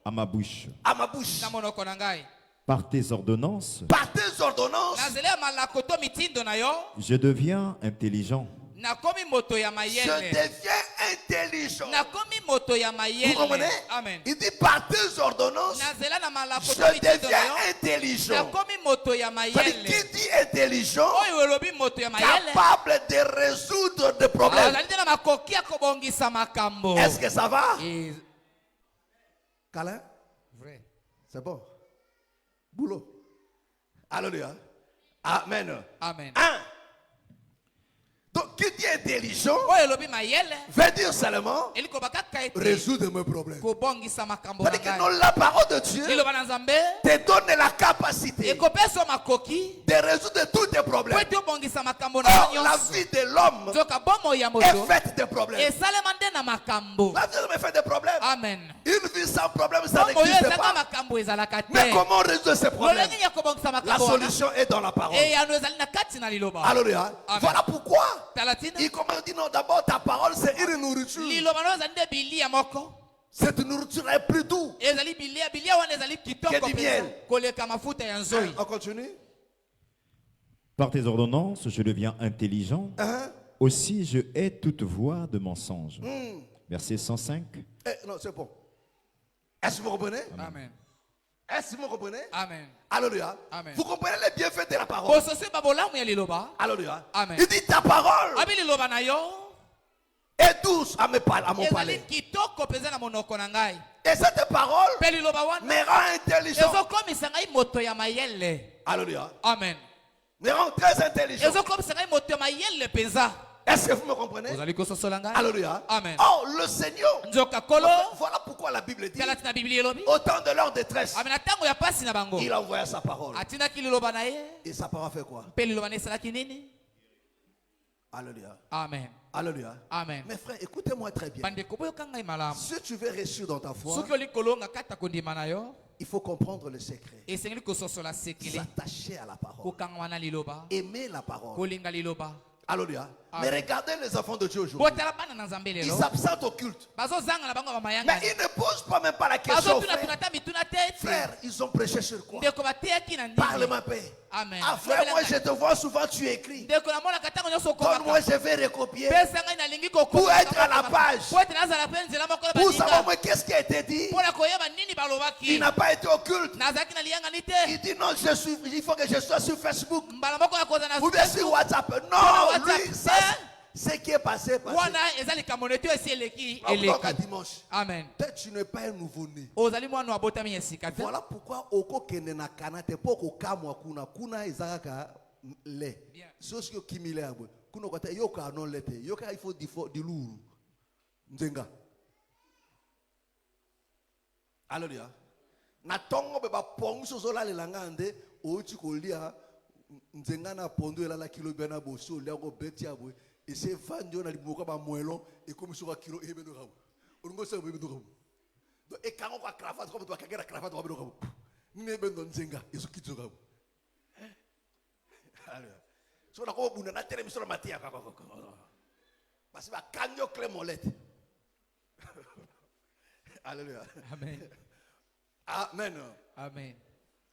À ma bouche. à ma bouche. na monoko na ngai. Par tes ordonnances, Par tes ordonnances, Na nzela ya malako to mitindo na yo je deviens intelligent. nakomi moto ya je mayele. deviens intelligent. Nakomi moto ya Vous mayele. comprenez? Amen. Il dit, par tes ordonnances, Na nzela na malako to je mitindo na deviens yo intelligent. nakomi moto ya C'est-à-dire, mayele. qui dit intelligent, Oyo elobi moto ya mayele capable de résoudre des problèmes. azali te na makoki ya kobongisa makambo. Est-ce que ça va? Et- Câlin? Vrai. C'est bon. Boulot. Alléluia. Amen. Amen. Un. Donc, qui dit intelligent Oyo elobi mayele veut dire seulement elikoba kaka ete résoudre mes problèmes. kobongisa makambo na C'est-à-dire que ngai. non, la parole de Dieu Liloba na Nzambe te donne la capacité ekopesa yo makoki de résoudre tous tes po problèmes. ete obongisa makambo na yo Or, la nyonso. vie de l'homme nzoka bomoi ya est moto faite de problèmes. esalema nde na makambo. La vie de l'homme est faite de problèmes. Amen. Une vie sans problème, ça bomoi oyo n'existe ezanga pas. makambo ezalaka Mais te. comment résoudre ces problèmes? lolenge ya kobongisa La makambo wana solution est dans la parole. eyano ezali na kati na liloba. Alléluia. Amen. Voilà pourquoi tala tina il commence à dire non, d'abord ta parole c'est une nourriture. liloba no ezali nde bilia moko Cette nourriture est plus douce. ezali bilia wana ezali kitoko Que du mpenza miel. koleka mafuta ya nzoyi. On continue. Par tes ordonnances, je deviens intelligent. Hein? Aussi, je hais toute voix de mensonge. Verset 105. Non, c'est bon. Est-ce que vous comprenez? Amen. Est-ce que vous comprenez? Amen. Alléluia. Amen. Vous comprenez les bienfaits de la parole? kososi babolamu ya liloba Alléluia. Amen. Il dit ta parole abi liloba na yo est douce à mon ezali palais. kitoko mpenza na monoko na ngai. Et cette parole mpe liloba wana me rend intelligent. ezokomisa ngai moto ya mayele. Alléluia. Amen. Me rend très intelligent. ezokomisa ngai moto ya mayele mpenza. Est-ce que vous me comprenez? ozali kososola ngai. Alléluia. Amen. Oh, le Seigneur. nzoka kolo Voilà pourquoi la Bible dit tala tina biblia elobi au temps de leur détresse, ame na ntango ya pasi na bango il a envoyé sa parole. atindaki liloba na ye Et sa parole fait quoi? mpe liloba na esalaki nini. Alléluia. Amen. Alléluia. Amen. Mes frères, écoutez-moi très bien. bandeko boyoka ngai malamu Si tu veux réussir dans ta foi, soki oli kolonga kata kondima na yo il faut comprendre le secret. esengeli kososola sekele S'attacher à la parole. kokangama na liloba Aimer la parole. kolinga liloba. Alléluia. Amen. Mais regardez les enfants de Dieu aujourd'hui. botala bana na nzambe Ils lelo s'absentent au culte. bazozanga na bango Mais bamayanga ils ne posent pas même pas la question. bazotuna ta mituna te ete Frère, ils ont prêché sur quoi? ndeko bateyaki na Parle-moi nini. paix. Amen. Ah frère, moi je te vois souvent, tu écris. ndeko namonaka ntango nyonso Donne-moi, okomaka je vais recopier. pesa ngai nalingi Pour être à la page. po ete nazala mpe nzela moko na Pour savoir baninga moi qu'est-ce qui a été dit. mpona koyeba nini Il balobaki. n'a pas été au culte. nazalaki na liyangani te Il dit non, il faut que je sois sur Facebook. mbala moko ya koza na Ou bien sur WhatsApp. Non, WhatsApp. lui, ça, ce qui est passé, passé. wana eza likambo netu esi eleki Donc à eleki. dimanche. Amen. Peut-être tu n'es pas un nouveau-né. ozali mwana wa botami ya sika te. Voilà pourquoi okokende na kanate po kokamwa kuna ezalaka le. Bien. Sosi yo kimile abwe. Kuna kwata yoka non lete. Yoka il faut diluru. Nzenga. Alléluia. Na tongo beba pongso zola lelanga ande ochi kolia nzenga na pondo elala kilo bena boso lia ko beti abwe. Et c'est vandio na liboka ba moelon et comme sur kilo ebe no rabu. Ongo se ebe no rabu. Donc et quand on va cravate comme toi kagera cravate wa beno rabu. Ni ebe no nzenga ezo kitso rabu. Alléluia. So na ko buna na tere misolo matia ka. Parce que kanyo clémolette. Alléluia. Amen. Amen. Amen.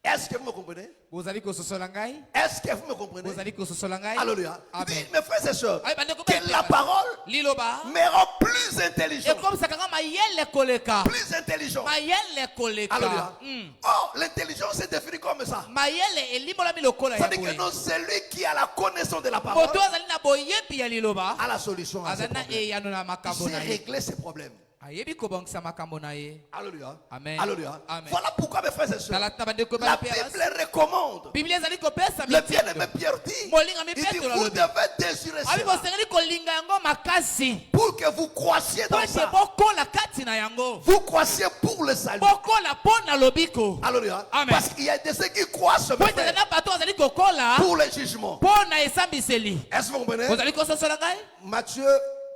Est-ce que vous me comprenez? bozali kososola ngai Est-ce que vous me comprenez? bozali kososola ngai. Alléluia. Amen. Dis, mes frères et sœurs, Aye, bandeko que bandeko. la parole liloba me rend plus intelligent. ekomisaka nga mayele koleka. Plus intelligent. mayele koleka. Alléluia. Mm. Oh, l'intelligence est définie comme ça. mayele elimbolami lokola ya C'est-à-dire que boye. non, celui qui a la connaissance de la parole moto azali na boyebi ya liloba a la solution à ses azali na problèmes. eyano na Il makambo sait na ye. régler ses problèmes. ayebi kobongisa makambo na ye. Alléluia. Amen. Alléluia. Amen. Voilà pourquoi, mes frères et sœurs, tala tina bandeko la bana Bible pe recommande. biblia ezali kopesa Le bien-aimé mitindo. Pierre dit, Molinga mi il dit, Petro vous alobi. devez désirer abi cela bosengeli kolinga yango makasi pour que vous croissiez po dans ete ça. bokola kati na yango. Vous croissiez pour le salut. bokola mpo na lobiko. Alléluia. Amen. Parce qu'il y a de ceux qui croient ce po ete frère, na bato azali kokola pour le jugement. mpo na esambiseli. Est-ce que vous comprenez? ozali kososola ngai Matthieu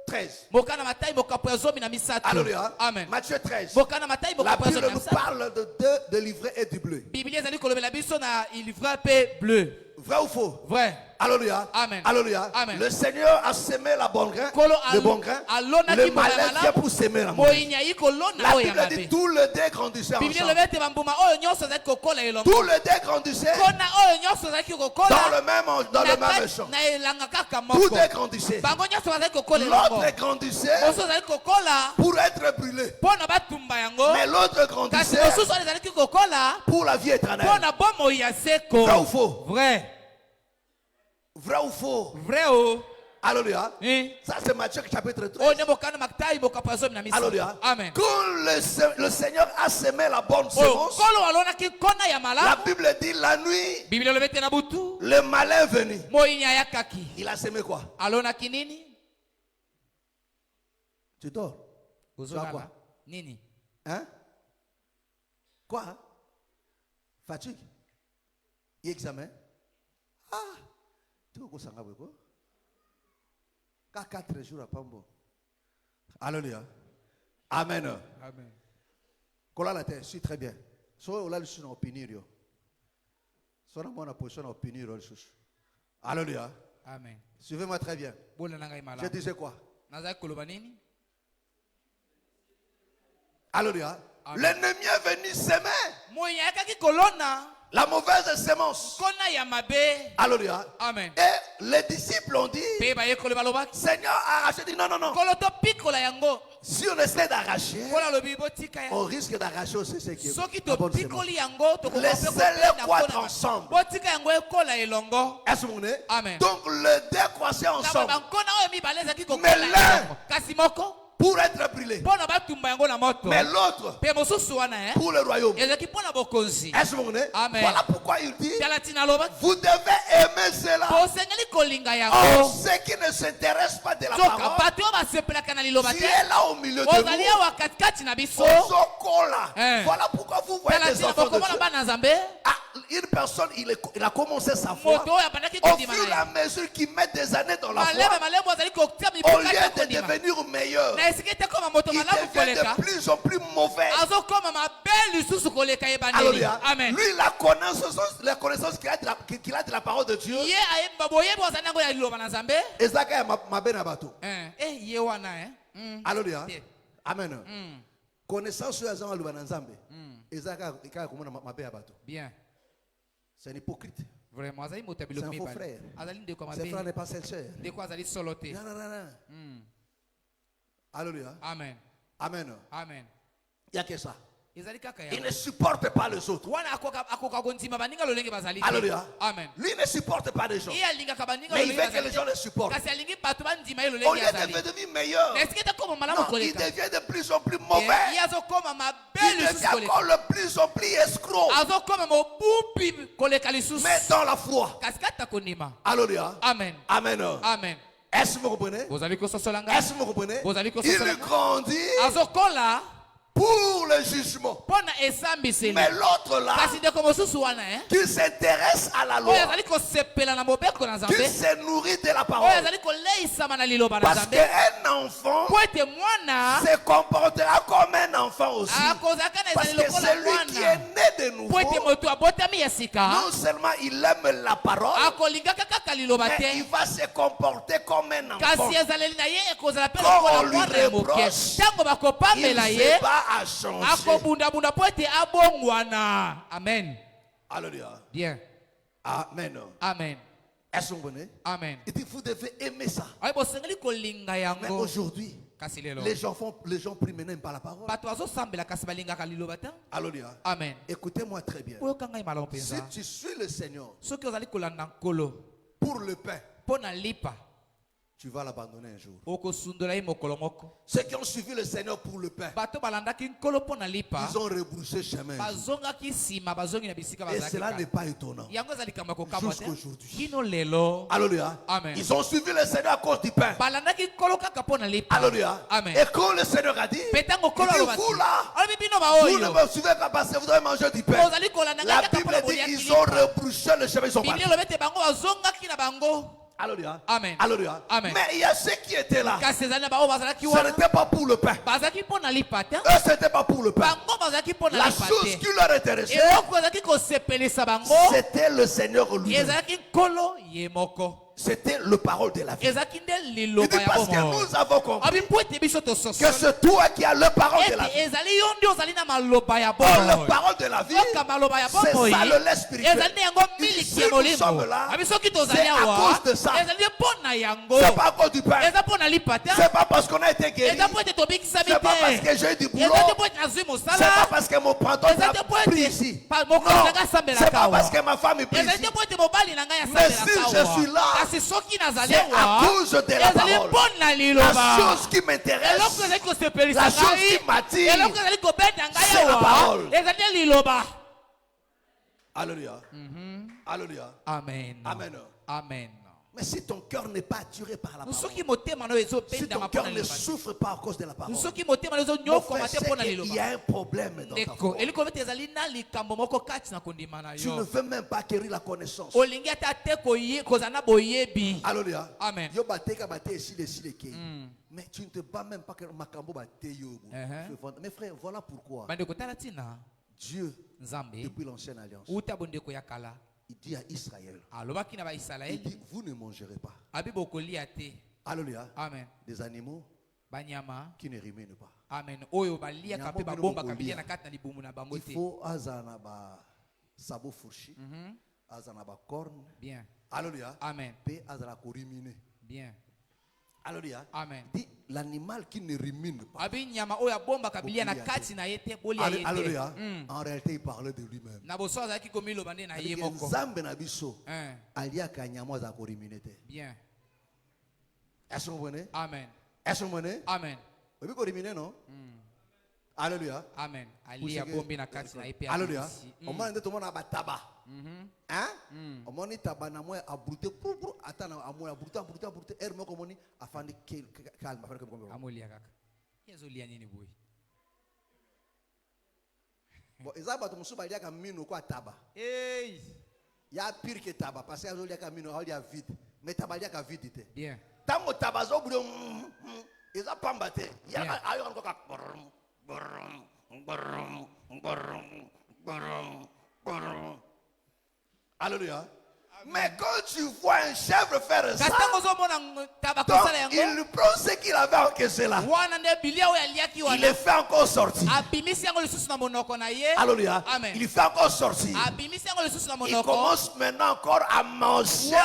13. boka na matai mokapo ya zomi na misato. Alléluia. Amen. Matthieu 13. boka na matai La mokapo ya zomi Bible na nous misato. parle de livret et du bleu. biblia ezali kolobela biso na livre mpe bleu. Vrai ou faux? Vrai. Alléluia. Amen. Alléluia. Amen. Le Seigneur a semé le bon grain. Le malin vient pour s'aimer la mauvaise. La Bible dit tout le dé grandissait ensemble. Tout le dé grandissait dans le même champ. Tout dé grandissait. L'autre grandissait pour être brûlé. Mais l'autre grandissait pour la vie éternelle. Vrai ou faux? Vrai. Vrai ou faux? Vrai ou? Alléluia. Ça c'est Matthieu chapitre 13. Alléluia. Amen. Quand le Seigneur a semé la bonne semence, la Bible dit la nuit, le malin est venu. Il a semé quoi? Tu dors? Tu as quoi? Hein? Quoi? Fatigue? Examen? Ah! Tu veux qu'on s'en aille quoi? 4 jours à Pambo. Alléluia. Amen. Amen. Kola la terre, suis très bien. So là le sur opinion. So na mon position opinion. Alléluia. Amen. Suivez-moi très bien. Je disais quoi? Alléluia. L'ennemi est venu s'aimer la mauvaise sémence. Alléluia. Amen. Et les disciples ont dit, Seigneur, arrache. Dit non, non, non. Si on essaie d'arracher, on risque d'arracher aussi ce qui est la bonne sémence. Laissez-les croître ensemble. Est-ce que vous voyez? Amen. Donc le décroisser ensemble. Mais l'un pour être brûlé. Mais l'autre pour le royaume. Est-ce que vous voyez? Voilà pourquoi il dit, vous devez aimer cela. Oh, ceux qui ne s'intéressent pas de la parole, si elle est là au milieu de vous, voilà pourquoi vous voyez des enfants de Dieu. Ah, une personne, il a commencé sa foi. Au fur et à mesure qu'il met des années dans la foi, au lieu de devenir meilleur, il devient de plus en plus mauvais. Alléluia. Lui, la connaissance qu'il a de la parole de Dieu, Ezaka mabena bato. Alléluia. Amen. Connaissance sur Azan Aluba Nzambe. Ezaka komona mabena bato. Bien. C'est un hypocrite. Vraiment, c'est un faux frère. Ses frères n'est pas sincère. Non, non, non, non. Alléluia. Amen. Amen. Amen. Il n'y a que ça. Il ne supporte pas les autres. Alléluia. Amen. Lui ne supporte pas les gens. Mais il veut que les gens le supportent. Au lieu de devenir meilleur, non, il devient de plus en plus mauvais. Il devient encore de plus en plus escroc. Mais dans la foi. Alléluia. Amen. Amen. Amen. Est-ce que vous comprenez? Est-ce que vous comprenez? Il grandit pour le jugement. Mais l'autre là, qui s'intéresse à la loi, qui se nourrit de la parole. Parce qu'un enfant se comportera comme un enfant aussi. Parce que celui qui est né de nouveau, non seulement il aime la parole, mais il va se comporter comme un enfant. Quand on lui reproche, il se bat à changer. Amen. Alléluia. Bien. Amen. Amen. Est-ce que vous comprenez? Amen. Il dit vous devez aimer ça. Mais aujourd'hui, les gens prient maintenant par la parole. Alléluia. Amen. Écoutez-moi très bien. Si tu suis le Seigneur pour le pain, tu vas l'abandonner un jour. Ceux qui ont suivi le Seigneur pour le pain, ils ont rebroussé chemin. Et cela n'est pas étonnant. Jusqu'aujourd'hui. Alléluia. Amen. Ils ont suivi le Seigneur à cause du pain. Alléluia. Amen. Et quand le Seigneur a dit, il dit, vous là, vous ne me suivez pas parce que vous devez manger du pain. La Bible dit qu'ils ont rebroussé le chemin, ils sont partis. Alléluia. Amen. Alléluia. Amen. Mais il y a ceux qui étaient là. kasi ezali na bango bazalaki Ce wana n'était pas pour le pain. bazalaki mpo na lipata Eux, ce n'était pas pour le pain. bango bazalaki mpo na La lipata chose qui leur intéressait, eloko bazalaki kosepelisa bango c'était le Seigneur lui-même. ezalaki nkolo ye moko C'était le parole de la vie. ezalaki nde Il liloba dit ya parce que bomoi nous avons compris abi mpo ete biso que tososoli c'est toi qui as le parole de la ete vie. ezali yo nde ozali na maloba ya Or, le bomoi parole de la vie, soka maloba ya c'est bomoi ça le lait spirituel. ezali nde yango Il dit, miliki si ya nous molimo sommes là, abi soki tozali c'est à awa cause de ça. ezali mpo na yango C'est pas à cause du pain. eza mpo na lipata C'est pas parce qu'on a été guéri. eza mpo ete tobikisami C'est pas parce te que j'ai eu du boulot. eza te mpo ete nazwi C'est pas mosala parce que mon pantalon eza te a mpo pris ete ici. mokolo Non, nanga asambelaka c'est pas awa parce que ma femme est prise ezali ici. te mpo ete mobali na ngai Mais si asambelaka je suis là, awa kasi soki nazali c'est à awa cause de la ezali parole. mpo na La liloba chose qui m'intéresse, eloko ezali kosepelisa la chose ngai qui m'attire, eloko ezali kobeta ngai c'est la awa parole. ezali nde liloba Alléluia. Alléluia. amen Amen. amen Mais si ton cœur n'est pas attiré par la parole, soki motema no si ezobendama ton mpo cœur na ne liloba souffre pas à cause de la parole, soki motema no mon ezonyokoma frère, te mpo na c'est qu'il y liloba a un problème dans ta ndeko foi. eliko ete ezali na likambo moko kati na kondima na Tu ne yo veux même pas acquérir la connaissance. olingi ata te kozala na boyebi Alléluia. Amen. Yo bateka bate ici les kei. Mais tu ne te bats même pas que makambo bate yo. Mes frères, voilà pourquoi bandeko tala ntina Dieu, nzambe depuis l'ancienne alliance, uta bondeko ya kala il dit à Israël, alobaki na il baisraeli dit, vous ne mangerez pas. abi bokolia te Alléluia. amen Des animaux banyama qui ne ruminent pas. amen oyo baliaka Nyama mpe bino babombaka bokolia. bilia na kati na libumu na bango Il te faut azana ba sabo fourchi, azana ba corne. bien Alléluia. amen Pe azana ko ruminer. bien Alléluia. amen Dit l'animal qui ne rumine pas. abi nyama oyo abombaka bilia na Bokolia kati na ye te bolia ye te Alléluia. En réalité, il parlait de lui-même. na boso azalaki komiloba nde na ye moko Nzambe na biso Hein, aliaka nyama za ko ruminer te. bien Est-ce que vous comprenez? amen Est-ce que vous comprenez? amen Vous pouvez ruminer, non? Alléluia. amen alia bombi na kati na ye pe Alléluia. abimisi. Au moins, tout le monde a bataba. Hein? Au moins, il taba na moi a brouté pour attendre à moi a brouté. Er mo komoni afin de calme afin que comme. amolia kaka yezolia nini boye Bon, ezaba to musuba lia ka mino kwa taba. hey Ya pire que taba parce que azolia ka mino alia vide. Mais taba lia ka vide te. bien Tango taba zo brouté eza pamba te. Ya Bien. ayo ko ka Alléluia. Mais quand tu vois un chèvre faire kasi ça, ntango ozomona taba donc kosala yango il prend ce qu'il avait encaissé là. wana nde bilia oyo aliaki Il wana les fait encore sortir. abimisi yango lisusu na monoko na ye Alléluia. Amen. Il fait encore sortir. abimisi yango lisusu na Il monoko commence maintenant encore à manger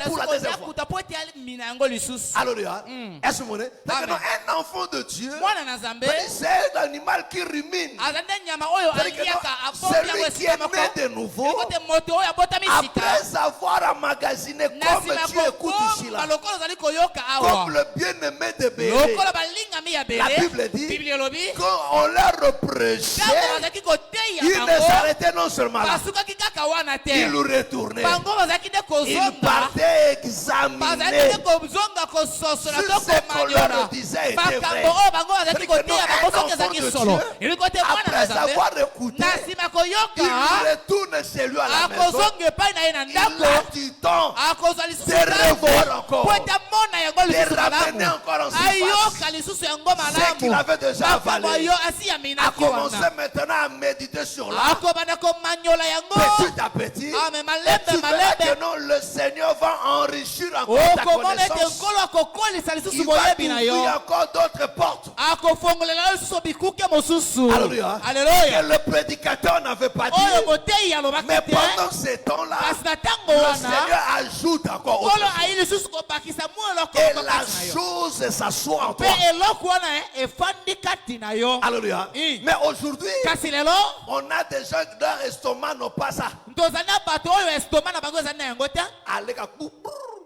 pour la deuxième fois. kuta po ete amina yango lisusu Alléluia. Est-ce que vous voyez? Amen. Un enfant de Dieu, mwana na nzambe c'est l'animal qui rumine. aza nde nyama oyo C'est-à-dire que aliaka abombi yango celui qui esika est moko né de nouveau, kote moto oyo abotami sika après avoir emmagasiné na comme nsima tu écoutes ici kokomba là, lokola ozali koyoka awa comme le bien-aimé de Béré, lokola balingami ya la Bible bele dit, biblia elobi quand on leur reprochait, ntango bazalaki koteya il ne bango s'arrêtait non seulement là, basukaki kaka wana il te retournait. bango bazalaki nde Il kozonga partait bazalaki examiner nde kozonga kososola si to ce qu'on leur komanyola disait était vrai. makambo oyo bango bazalaki C'est-à-dire que koteya non, bango un soki ezalaki enfant de solo Dieu, elingi kote mwana na après nzambe avoir écouté, na nsima il koyoka retourne chez lui à la maison. akozonga epai na ye na Il a ndako du temps akozwa lisusu de revoir encore, po ete amona yango de lisusu ramener malamu encore en surface ayoka lisusu yango ce qu'il malamu avait déjà makambo avalé. yo asi A yaminaki commencé wana maintenant à méditer sur l'art. akobanda komanyola yango Petit à petit, ame et tu malembe verras que malembe non, le Seigneur va enrichir encore ta okomona ete connaissance. nkolo akokolisa lisusu Il va boyebi na yo t'ouvrir encore d'autres portes. akofongolela yo lisusu bikuke mosusu Alléluia. aleluya Que le prédicateur n'avait pas oyo dit. moteyi alobaki Mais te pendant ces temps-là, kasi na ntango le wana Seigneur ajoute encore autre nkolo chose. ayi lisusu kobakisa mu eloko Et moko la kati na yo chose s'assoit en mpe toi. eloko wana efandi kati na yo Alléluia. Oui. Mais aujourd'hui, kasi lelo on a des gens qui leur estomac n'ont pas ça. tozali na bato oyo estoma na bango ezali na yango te Aleka pou-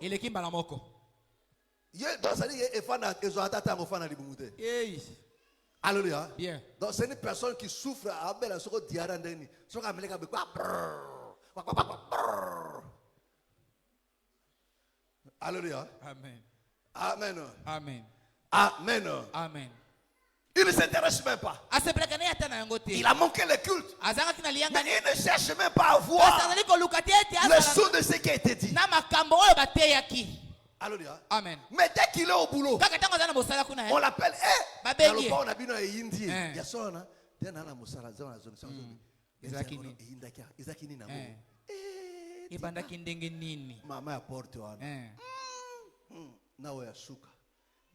eleki mbala moko Ye bazali ye efana ezwata tango fana libumu te. Ei, Alléluia. bien Donc c'est une personne qui souffre à bela soko diara ndeni. Soko ameleka be kwa. Alléluia. amen Amen. amen Amen. amen Il ne s'intéresse même pas. asepelaka ne ata na yango te Il a manqué le culte. azangaki na Mais liyangani il ne cherche même pas à kasi voir azali koluka te ete le azala son de ce qui a été dit. na makambo oyo bateyaki Alléluia. Amen. Mais dès qu'il est au boulot, Kaka tango za na mosala kuna on l'appelle, Babengi. on a bien un Indien. Eh. Il y a ça, on a un moussala, on a zone. Ezakini. Ezakini na Eh. Ibanda kindenge nini? Mama ya porte wana. Nawe ya suka.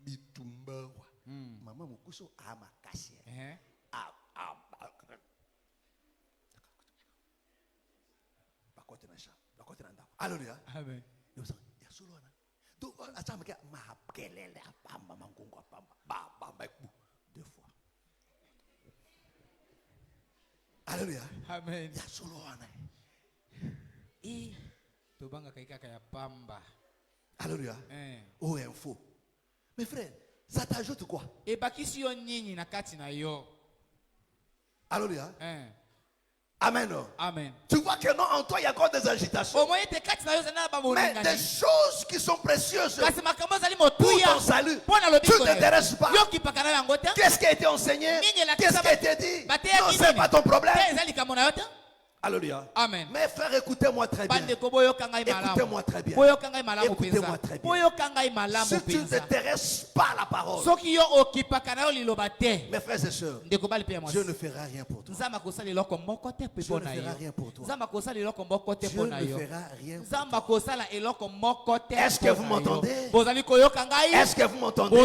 Bitumbawa. Mama mukuso ama kasi. Bakote na sha. Bakote na ndako. Alléluia. Amen. Ya solo wana. Donc atama ke makelele apamba mangungu apamba. Ba ku 2 fois. Alléluia. Amen. Ya solo wana. Tobanga kaika kaya pamba. Alléluia. Oh, info. Mes frères, ça t'ajoute quoi? E bakisi yo nyinyi na kati na yo. Alléluia. Amen. Amen. Tu vois que non, en toi, il y a encore des agitations. Mais des choses qui sont précieuses pour ton salut, tu ne t'intéresses pas. Qu'est-ce qui a été enseigné? Qu'est-ce qui a été dit? Non, ce n'est pas ton problème. Alléluia. Amen. Mes frères, écoutez-moi très bien. Écoutez-moi très bien. Écoutez-moi très bien. Si tu ne t'intéresses pas à la parole, mes frères et sœurs, Dieu ne fera rien pour toi. Dieu ne fera rien pour toi. Dieu ne fera rien pour toi. Est-ce que vous m'entendez? Est-ce que vous m'entendez?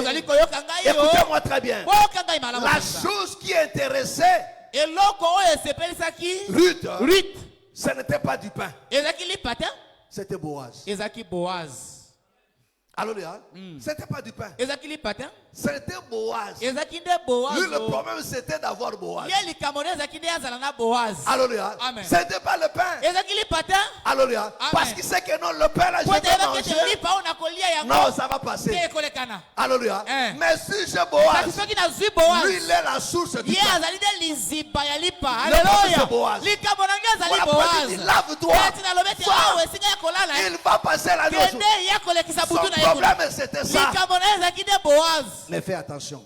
Écoutez-moi très bien. La chose qui intéressait Ruth, ce n'était pas du pain. C'était Boaz. Alléluia. C'était pas du pain. C'était Boaz. Lui, le problème, c'était d'avoir Boaz. Alléluia. C'était pas le pain. Alléluia. Parce qu'il sait que non, le pain, là, je vais manger. Non, ça va passer. Alléluia. Mais si j'ai Boaz, lui, il est la source du pain. Alléluia. Boaz. Lave-toi. Il va passer la nuit. Le problème, c'était ça. Mais fais attention.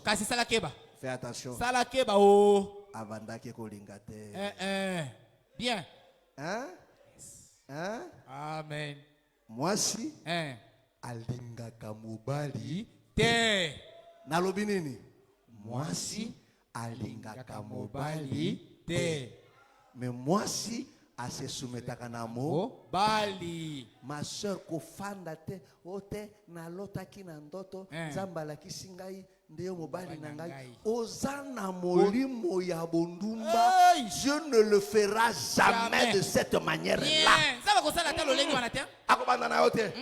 Fais attention. Bien. Amen. Moi si. Alingaka mobali. Te. Nalobi nini? Moi si. Alingaka mobali. Te. Mais moi si. Ase soumetaka na bali. Ma soeur kofanda te ote na lotaki na ndoto nzamba la kisingai ndeyo mobali na ngai ozana molimo ya bondumba. Dieu ne le fera jamais de cette manière là. Nzamba kosala ta lolengi wana te akobanda na yote.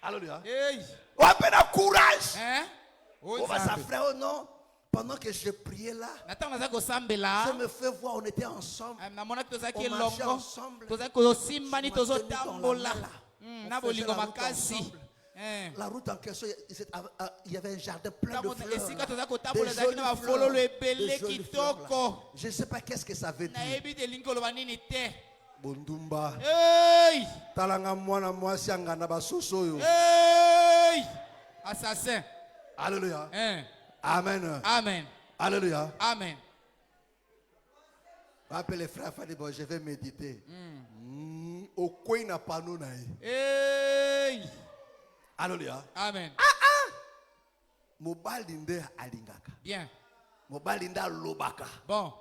Alléluia. On a courage. On va s'affrer ou non? Pendant que je priais là, je me fais voir, on était ensemble. On marchait ensemble. La route en question, il y avait un jardin plein de fleurs. Je ne sais pas qu'est-ce que ça veut dire. Bondumba. Talanga mwana mwasi angana basoso yo. Assassin. Alléluia. Amen. Amen. Alléluia. Amen. Appelez les frères, bon, je vais méditer. Au coin n'a pas nous. Alléluia. Amen. Mobile dinde alingaka. Bien. Mobile dinda lobaka. Bon.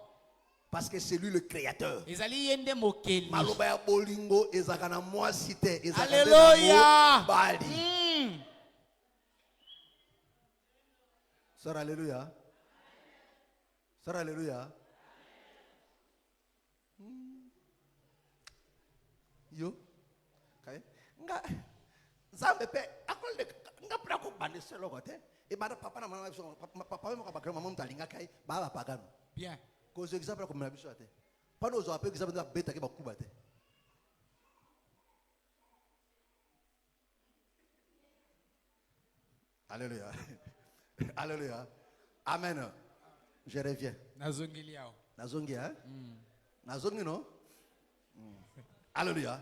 Parce que c'est lui le créateur. Ezali yende mokeli. Maloba ya bolingo ezakana moi cité. Alléluia. Bali. Sœur, alléluia. Sœur, alléluia. Yo. Okay. Nga zambe pe akol de nga pra ko bande selo gote. E bada papa na mama papa mo ka bakra mama mtalinga kai baba pagano. Bien. Cause exemple ko mna biso ate. Pano ozo ape exemple na beta ke bakuba te. Alléluia. Alléluia. Amen. Je reviens. Nazongi liao. Nazongi, hein? Nazongi, non? Alléluia.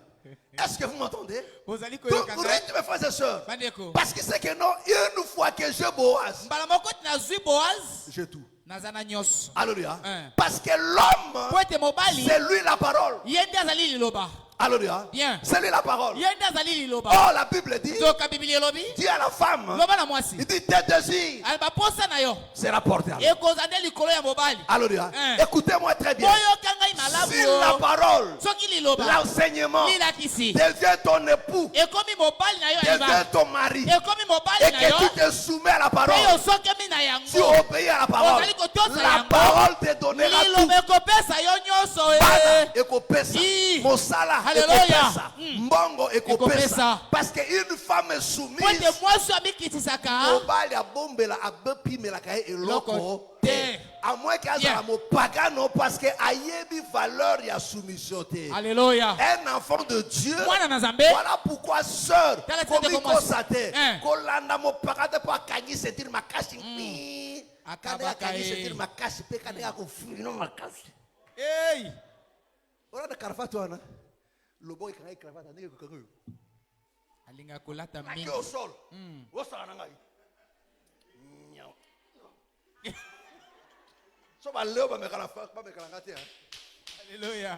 Est-ce que vous m'entendez? Donc, retenez mes frères et sœurs. Parce que c'est que non, une fois que je Boaz, j'ai tout. Alléluia. Parce que l'homme, c'est lui la parole. Alléluia. Bien. C'est lui la parole. Yenda zali liloba. Oh, la Bible dit, Zoka Biblia lobi. dis à la femme, Loba na mwasi. il dit tes désirs Alba posa na yo. sera porté à lui. Ekozande likolo ya mobali. Alléluia. Hein. Écoutez-moi très bien. Boyo kanga imalabu. Si la parole, Soki liloba. l'enseignement Lila kisi. devient ton époux, Ekomi mobali na yo ya devient libala. ton mari, Ekomi et mobali na yo. que tu te soumets à la parole, Eyo soke mi na tu yango. obéis à la parole, Ozali kotosa la yango. parole te donnera tout. Liloba ekopesa yo nyonso Bana ekopesa, I. mosala Hallelujah. ekopesa, mbongo ekopesa. Ekopesa. Parce qu'une femme est soumise, Pote mwasi amikitisaka. mobali abombela abepimelaka ye eloko Loko te. te. À moins qu'azala mopagano, parce que ayebi valeur ya soumission te. Alléluia. Un enfant de Dieu. Mwana na Nzambe. Voilà pourquoi sœur, Tala comme tete il komo- constate, Hein. kolanda mopagano pour akangi sentir makasi. Akabaka Akangi ye. sentir makasi pe kaneka kufino makasi. Hey. Ora da karafatu ana. Lobo ikangi karafatu ndenge kukangu. Alinga kolata mingi. Naki au sol. Osala na ngai. Nyao. So ba leo ba mekala fa ba mekala ngati. Alléluia.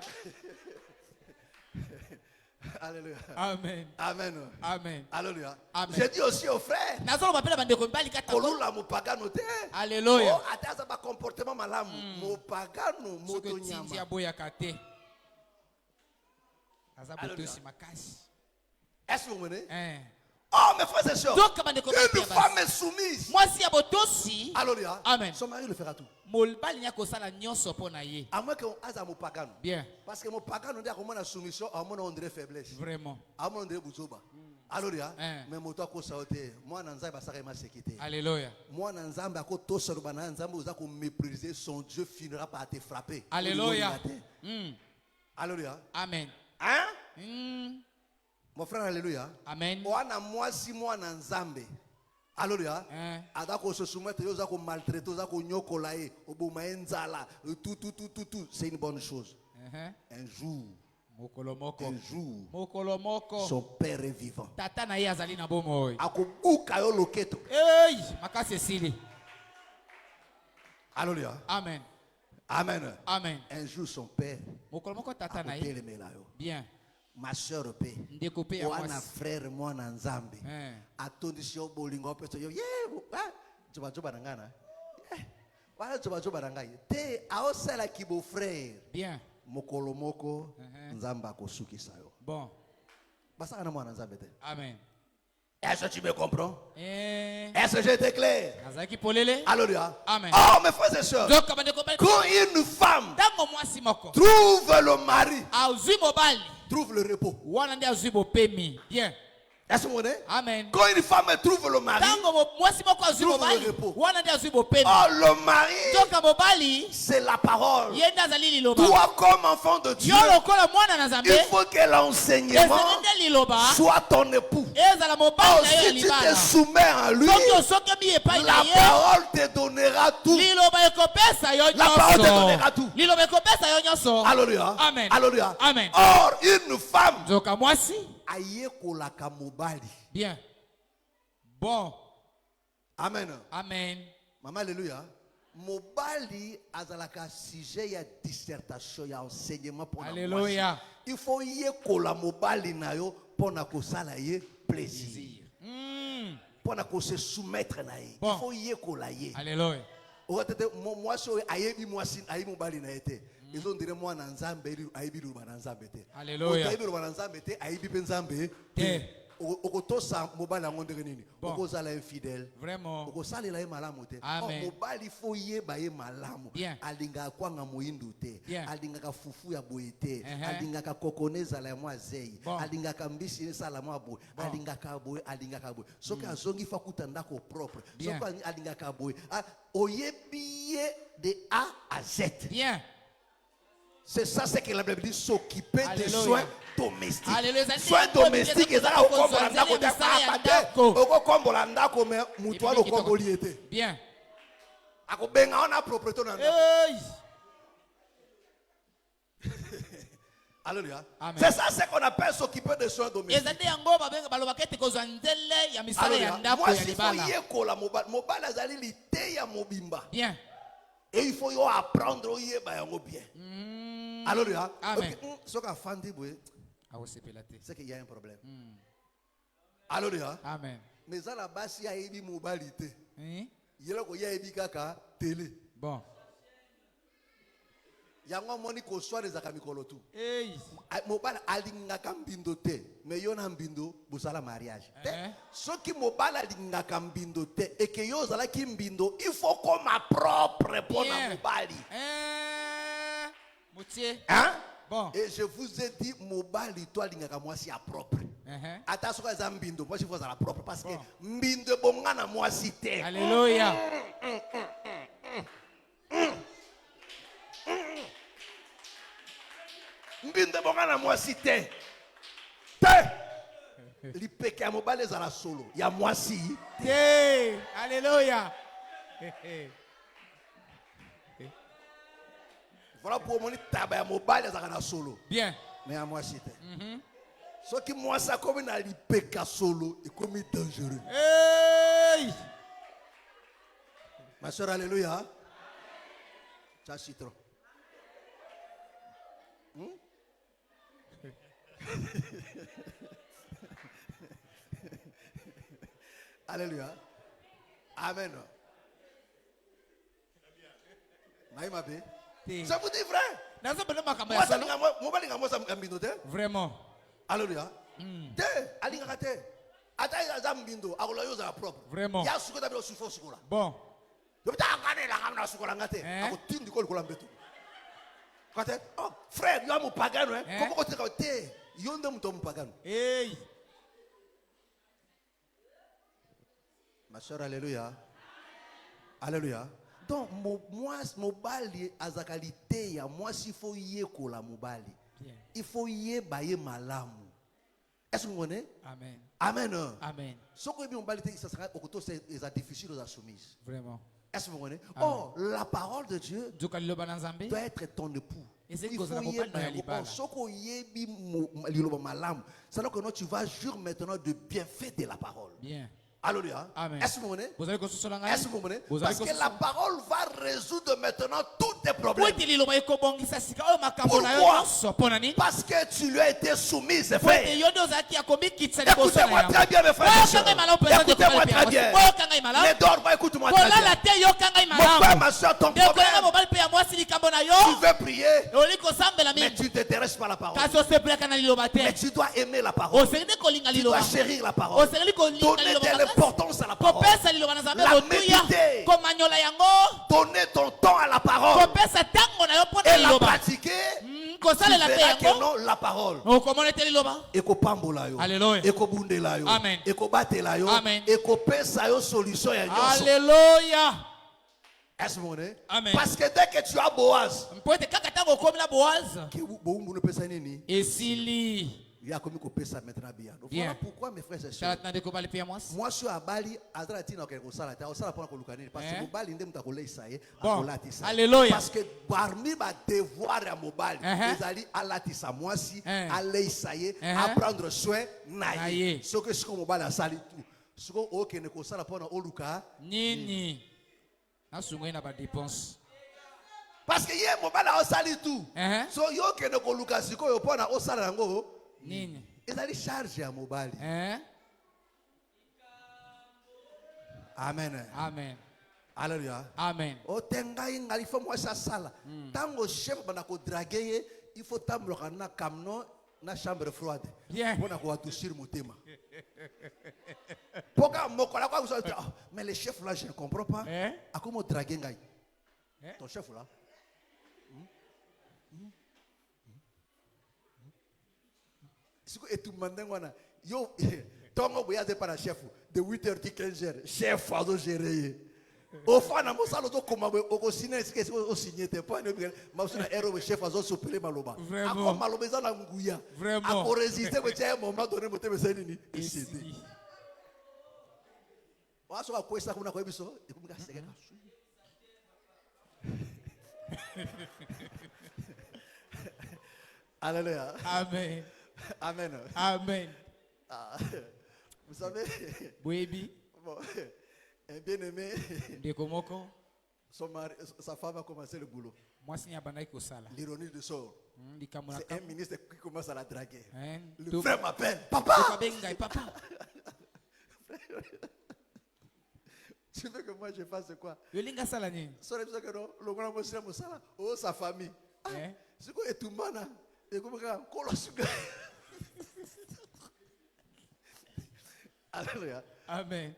Alléluia. Amen. Amen. Amen. Alléluia. Amen. J'ai dit aussi aux frères, Nazolo bapela bandeko mbali kata. kolula mopagano te. Alléluia. Oh, ataza ba comportement malamu. Mopagano moto Soko tindi nyama. ya boya kate. Azabu Alléluia. tosi makasi. Est-ce que vous venez? Eh. Oh, mes frères et sœurs, Donc bandeko mbali une ya femme basi. est soumise. Mwasi ya botosi. Alléluia. Amen. Son mari le fera tout. Molbali nya kosala nyonso pona ye. À moins qu'on aza mopagano. Bien. Parce que mopagano dit à comment la soumission, à mon on dirait faiblesse. Vraiment. À mon on dirait buzoba. Alléluia. Hein. Mais moto ko saoté. Moi nanza ba saka ma sécurité. Alléluia. Moi nanzamba ko to solo bana nzamba uza ko mépriser, son Dieu finira par te frapper. Alléluia. Alléluia. Amen. Hein? Mon frère, alléluia. Amen. Oana mwasi mwana nzambe. Alléluia. Adako se soumettre, yoza ko maltraiter, yoza ko nyokola ye, oboma enzala, tout. C'est une bonne chose. Un jour, Mokolo moko. un jour, Mokolo moko. son père est vivant. Tata na ye azali na bomoi. Ako buka yo loketo. Hey, makasi esili. Alléluia. Amen. Amen. Amen. Un jour, son père Mokolo moko tata na a ye. telemela yo. Bien. Ma soeur paix. Ndeko pe ya Oana mwasi. frère mwana nzambe. Eh. Atondisi yo bolingo peso yo. Joba nangana. Wala joba nangai. Te aosala ki beau frère. Bien. Mokolo moko nzamba kosukisa yo. Bon. Basa na mwana nzambe te. Amen. Est-ce que tu me comprends? Eh. Est-ce que j'étais clair? Azaki polele. Alléluia. Amen. Oh mes frères et sœurs. Donc bandeko mbali. Quand une femme Tango mwasi moko. trouve le mari, Azui mobali. trouve le repos. Wana ndi azui bopemi. Bien. Est-ce que vous comprenez? Amen. Quand une femme trouve le mari, Tango mwasi moko azui Trouve mobali. le repos. Wana ndi azui bopemi. oh le mari, Donc mobali. c'est la parole. Yenda azali liloba. Toi comme enfant de Dieu, Yo lokola mwana na Nzambe. il faut que l'enseignement Ezende liloba. soit ton époux. Ezala mobali Oh, na yo ya si tu te libala. soumets à lui, Soki osoki mi epai na la ye. parole te donnera tout. Liloba ekopesa yo La parole te donnera nyonso. tout. Liloba ekopesa yo nyonso. Alléluia. Amen. Alléluia. Amen. Or, une femme Nzoka mwasi. ayekolaka mobali. Bien. Bon. Amen. Amen. Maman, alléluia. Mobali azalaka sujet ya dissertation ya enseignement pour la Alléluia. mwasi. Il faut yekola mobali na yo pona kosala ye plaisir. Pona ko se soumettre na ye. Bon. Il faut yekola ye. Alléluia. Otete mwasi oyo ayebi mwasi ayebi mobali na ye te. Ezo ndire mwana nzambe ayebi luba na nzambe te. Alléluia. Ayebi luba na nzambe te ayebi pe nzambe Te. okotosa mobali yango ndenge nini? Bon. Okozala infidèle. Vraiment. Okosalela ye malamu te. Amen. Mobali fo yeba ye malamu. Bien. Alingaka kwanga moyindu te. Bien. Alingaka fufu ya boye te. Uh-huh. Alingaka kokone ezala ya mwa zei. Bon. Alingaka mbisi esala mwa boye. Alingaka boye, alingaka boye. Soki azongi fa kuta ndako propre. Bien. Soki alingaka boye. Oyebi ye de A à Z. Bien. C'est ça ce que la Bible dit, s'occuper des Alléluia. soins domestiques. Alléluia. Soins domestiques, ezala okombola ndako te akate. Okokombola ndako me mutu wana okomboli ete. Bien. Akobenga ona propriété na ndako. Hey. Alléluia. Amen. C'est ça ce qu'on appelle s'occuper des soins domestiques. Ezali yango babenga balobaka ete kozwa nzele ya misala ya Alléluia. ndako Moi, ya il faut libala. yekola mobali. Mobali azali lite ya mobimba. Bien. Et il faut yo apprendre oyeba yango bien. Alléluia. Amen. Soka fandi boye. c'est qu'il y a un problème. Alléluia. Amen. Mais ça, la base, il y a une mobilité. Hein? Il y a une télé. Bon. Il y a un moment où soit des akamikolo tout. Hey. Mobile alingaka mbindo te, mais yo na mbindo bosala mariage. Eh? Ce qui mobile alingaka mbindo te et que yo zala ki mbindo, il faut comme ma propre pour na mobile. Moutier. Hein? Bon. Et je vous ai dit mobile toi alingaka moi si à propre. Attention à ça mbindo, moi je faut la propre parce que mbindo bonga na moi si te. Alléluia. Mbinde bongana moi cité. Te. Li peke ya mobile za la solo. Ya moi si. Hey. Alléluia. Voilà pour mon taba ya mobile za la solo. Bien. Mais ya moi cité. Ce qui moi ça comme na li peke solo et comme dangereux. Hey. Ma soeur alléluia. Ça citron. Alléluia. Amen. Maïmabé. Ça vous dit vrai? Vraiment. Alléluia. Te, alinga te. Ata ya mbindo, akola yo za propre. Vraiment. Ya suko da bi sufo suko la. Bon. Yo ta ngane la ngamna suko la ngate. Ako tindi ko la mbeto. Kate, oh, frère, yo amu pagano hein. Comment ko te te, yo ndem to mu pagano. Hey. Ma soeur, alléluia. Alléluia. Donc, moi, mobali azakalité ya moi s'il faut y la mobali. Il faut y baye malamu. Est-ce que vous comprenez? Amen. Amen. Amen. Ce que vous mobali ça sera au côté c'est difficile aux soumises. Vraiment. Est-ce que vous comprenez? Oh, la parole de Dieu doit être ton époux. Il faut y baye. Ce que y bi liloba malamu. C'est là que tu vas jurer maintenant de bienfait de la parole. Bien. Alléluia. Amen. Est-ce que vous comprenez? Est-ce que vous comprenez? Parce que la parole va résoudre maintenant tous tes problèmes. Pourquoi? Parce que tu lui as été soumis, c'est fait. Écoutez-moi très bien, mes frères et sœurs. Écoutez-moi très bien. Ne dors pas, écoute-moi très bien. Mon frère, ma soeur, ton problème, tu veux prier, mais tu ne t'intéresses pas à la parole. Mais tu dois aimer la parole. Tu dois chérir la parole. Donner de l'importance à la parole. La méditer. Donner ton temps à la parole. Et la pratiquer. Tu verras que non, la parole. Eko pambola yo. Alléluia. Eko bundela yo. Amen. Eko batela yo. Amen. Eko pesa yo solution ya nyonso. Alléluia. Est-ce que vous comprenez? Amen. Parce que dès que tu as Boaz, et s'il il y a comme pesa maintenant bien. Voilà pourquoi mes frères et sœurs. Moi je suis à Bali, Azra tina ko sala ta sala pour ko lukani parce que Bali ndem ta ko leisaye akolatisa. Alléluia. Parce que parmi ma devoir à Mobali, ils allaient alatisa moi si à leisaye à prendre soin naïe. Ce que ce que Mobali a sali tout. Ce que OK ne ko sala pour oluka nini na sungai na ba dépense. Parce que hier Mobali a sali tout. So yo ke ne ko luka siko yo pour na o sala ngo nini. Ils allaient charger à Mobali. Amen. Amen. Alléluia. Amen. O tenga ingali faut moi ça sala. Tango chef bana ko draguer, il faut tambloka na kamno na chambre froide. Bien. Pour na ko toucher motema. Pourquoi mokola quoi vous mais le chef là je ne comprends pas. A comment draguer ngai? Ton chef là. Et tout le monde yo tongo boyaze para chef de 8h 15h chef azo gérer au fond na mosalo to koma au signer ce que au signer te pas ne masuna ero chef azo sopeler maloba ako maloba za na nguya ako résister ko tia moment donné mote beseni ni ici waso ka kwesa kuna ko biso ikumika seke ka Alléluia. Amen. Amen. Amen. Vous savez, Baby. bon, un bien-aimé, de Komoko. sa femme a commencé le boulot. L'ironie du sort. C'est un ministre qui commence à la draguer. Le frère m'appelle. Papa! Tu veux que moi je fasse quoi? Sa famille. C'est quoi tout mana? Alléluia. Amen.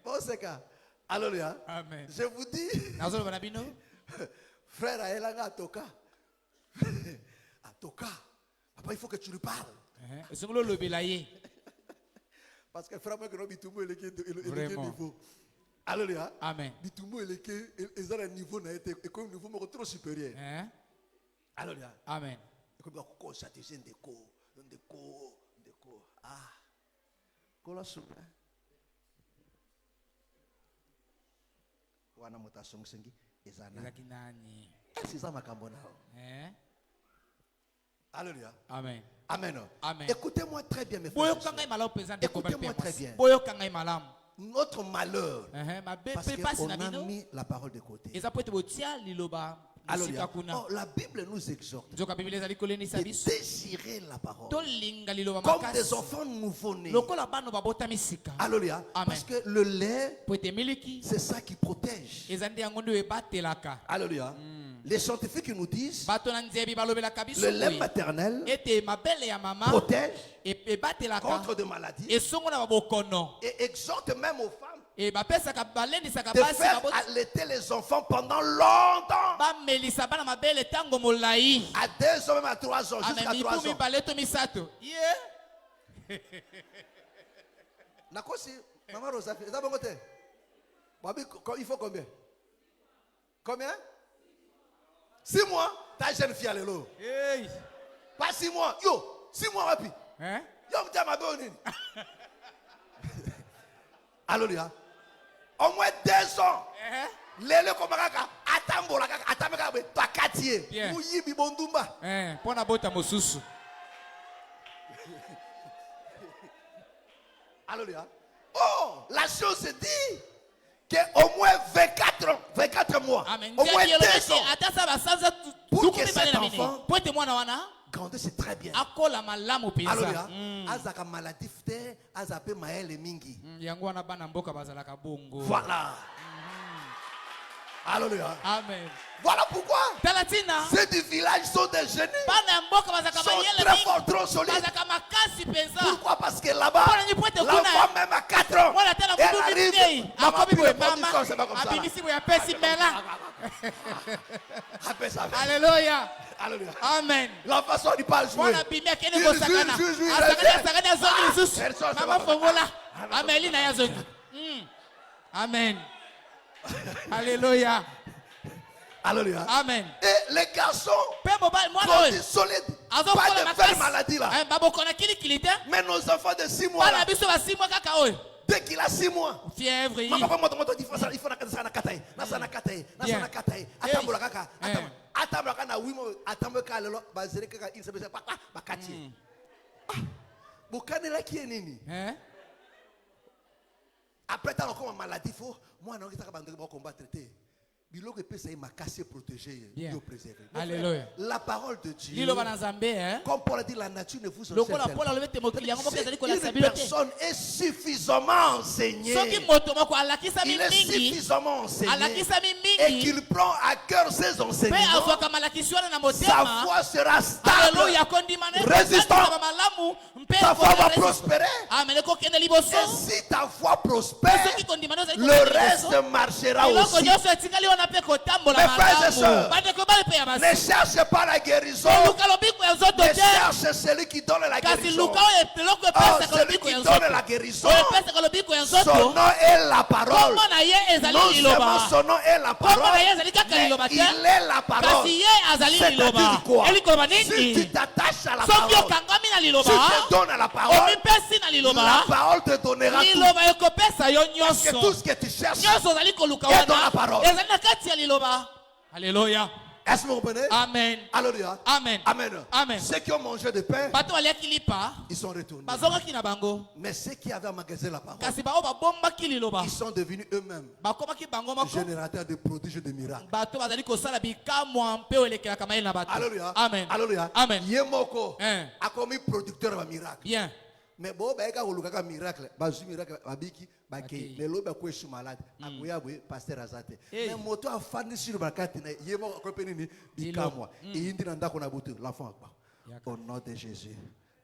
Alléluia. Amen. Je vous dis, frère Aelanga Atoka. Atoka. Papa, il faut que tu lui parles. Parce que frère, moi, il est niveau. Alléluia. Amen. Ils ont un niveau trop supérieur. Alléluia. Amen. Ah. Wana mutasong sengi ezana. C'est ça ma kambona. Alléluia. Amen. Amen. Amen. Écoutez-moi très bien mes frères. Écoutez-moi très bien. Notre malheur, parce qu'on a mis la parole de côté. Alléluia. Oh, la Bible nous exhorte de désirer la parole comme des enfants nouveau-nés. Alléluia. Parce que le lait, c'est ça qui protège. Alléluia. Les scientifiques nous disent le lait maternel protège contre des maladies et exhorte même aux femmes de faire allaiter les enfants pendant longtemps. À 2 ans, même à 3 ans, jusqu'à 3 ans. Maman Rosa, il faut combien? Combien? 6 mois? Ta jeune fille, alléluia. Pas 6 mois. Yo, 6 mois, rapi. Yo, m'ta ma bonne. Alléluia. Au moins 2 ans. Lele komaka atambola kaka atameka be pakatier. Muyibi bondumba. Pona bota mosusu. Alléluia. Oh, la chose se dit qu'au moins 24 mois. Amen. Au moins 2 ans. Pour que cet enfant grandisse très bien. Alléluia. Azaka maladif te, azape maele mingi. Voilà. Alléluia. Amen. Voilà pourquoi ceux du village sont des génies. Sont très forts, trop solides. Pourquoi? Parce que là-bas, l'enfant même à 4 ans, elle arrive. Maman, puis le petit, c'est pas comme ça. Alléluia. Alléluia. Amen. La façon dont il parle jouer. Amen. Alléluia. Alléluia. Amen. Et les garçons sont solides. Pas de faire maladie là. Mais nos enfants de 6 mois là, dès qu'il a 6 mois, fièvre, il faut na kataye. Na kataye. Atambola kaka. Atambola kana wimo atambola kala lo bazere kaka il se bese papa bakati. Bokanela ki nini? Après t'as encore maladie faut moi non qui t'a bandé pour combattre traiter. Bilo que peut ça m'a cassé protégé, Dieu préservé. Alléluia. La parole de Dieu. Comme Paul a dit, la nature ne vous enseigne pas. Une personne est suffisamment enseignée. Il est suffisamment enseigné et qu'il prend à cœur ses enseignements. Sa foi sera stable, résistante. Ta foi va prospérer. Et si ta foi prospère, le reste marchera aussi. Mes frères et sœurs, ne cherchez pas la guérison, ne cherchez celui qui donne la guérison. Oh, celui qui donne la guérison, son nom est la parole. Non seulement son nom est la parole, mais il est la parole. C'est-à-dire quoi? Si tu t'attaches à la parole, si tu te donnes à la parole te donnera tout. Parce que tout ce que tu cherches est dans la parole. Alléluia. Est-ce que vous comprenez? Amen. Alléluia. Amen. Amen. Amen. Ceux qui ont mangé de pain, Bato aliaki lipa. ils sont retournés. Bazongaki na bango. Mais ceux qui avaient emmagasiné la parole, Kasi bao babombaki liloba. ils sont devenus eux-mêmes Bakomaki bango moko. générateurs de prodiges et de miracles. Bato bazali kosala bikamwa mpe olekelaka mayele na bato. Alléluia. Amen. Alléluia. Amen. Yemoko Hein. a commis producteur de miracles. Bien. Mais bon, bah, quand on a miracle, bazu miracle, babiki, Ok. baki, mais l'autre quoi, je suis malade. Akoya, oui, pasteur Azate. Hey. Mais moto a fani sur le bakati, yemo a compagnie ni bikamwa. Et indi nanda qu'on a bouté l'enfant akba. Yaka. Au nom de Jésus,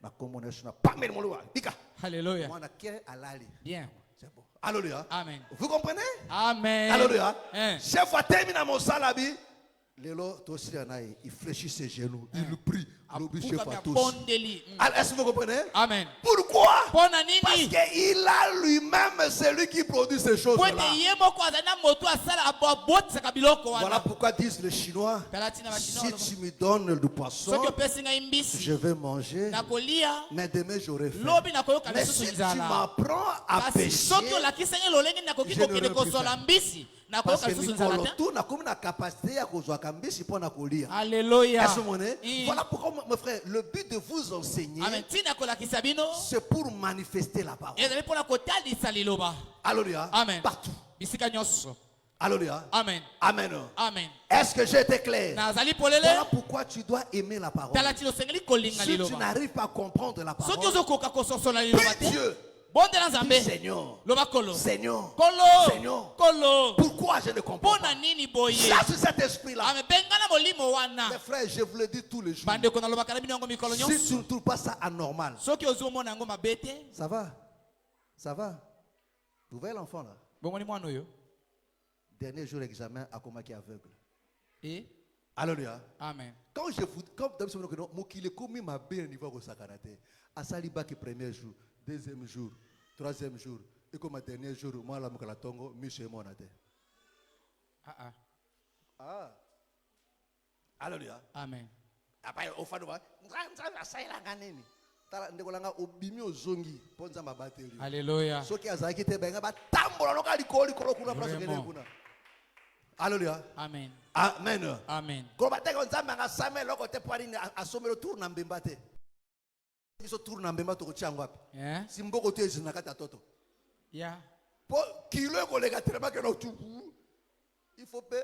ma communauté n'a pas mis mon loa. Bika. Alléluia. Moi, on a qu'un alali. Bien. C'est bon. Alléluia. Amen. Vous comprenez? Amen. Alléluia. Hein. Chef a terminé mon salabi. Lélo, toi aussi, il fléchit ses genoux. Il prie. L'oblige chef à tous. Bondeli. Est-ce que vous comprenez? Amen. Pourquoi? Pona Parce nini? qu'il a lui-même celui qui produit ces choses-là. Pwete ye moko azana moto asala abotisaka biloko wana. Voilà pourquoi disent les Chinois, Talati na si bachinois. tu me donnes du poisson, Soki opesi ngai mbisi je vais manger, nakolia mais demain j'aurai faim. lobi nakoyoka Mais lisusu si tu nzala. m'apprends à Kasi pêcher, soki olakisi ngai lolenge nakoki Je kokende n'aurai plus kosola faim. mbisi parce nakoyoka que lisusu nzala Mikolo te. tout n'a comme la capacité à kozwa kambisi pour na kolia. Alléluia. Est-ce que vous comprenez? Mm. Voilà pourquoi, mes frères, le but de vous enseigner, Amen. Tina kolakisa bino c'est pour manifester la parole. ezali mpona kotalisa liloba. Alléluia. Amen. Partout. Bisika nyonso. Alléluia. Amen. Amen. Amen. Est-ce que j'ai été clair? Nazali polele. Voilà pourquoi tu dois aimer la parole. Tala tino sengeli kolinga Si tu liloba. n'arrives pas à comprendre la Soki parole, ozokoka kososola liloba prie te. Dieu. Bondela Dis nzambe. Seigneur, Loba kolo. Seigneur, Kolo. Seigneur, Kolo. pourquoi je ne comprends Pona pas? nini boye? Chasse cet esprit-là. Amen. Bengana molimo wana. Mes frères, je vous le dis tous les jours. Bande kona loba kana bino yango mikolo Si nyonso. tu ne trouves pas ça anormal, Soki ozomona yango mabete. ça va. Ça va. Vous voyez l'enfant là? Bongoni mwana oyo. Dernier jour examen, à comment qui est aveugle. Et Alléluia. amen. Quand je vous, comme dans ce moment, moi qui l'ai commis ma belle niveau au sakanate, à Saliba qui premier jour, deuxième jour, troisième jour, et comme dernier jour, moi la mokala tongo, Michel Monate. Ah. Ah. Alléluia. Amen. Après, au fond de moi, ça y est la ganini. Tala ndekolanga obimi ozongi ponza mabateli. Alléluia. Soki azaki te benga ba tambola loka likoli kolo kuna place kene kuna. Alléluia. Amen. Amen. Amen. Ko bateka nzambe nga same loko te poari ni asomelo tour na mbemba te. Biso tour na mbemba to ko tiango api. Simboko te ezina kata toto. Yeah. Po kilo ko lega tereba ke no tu. Il faut pe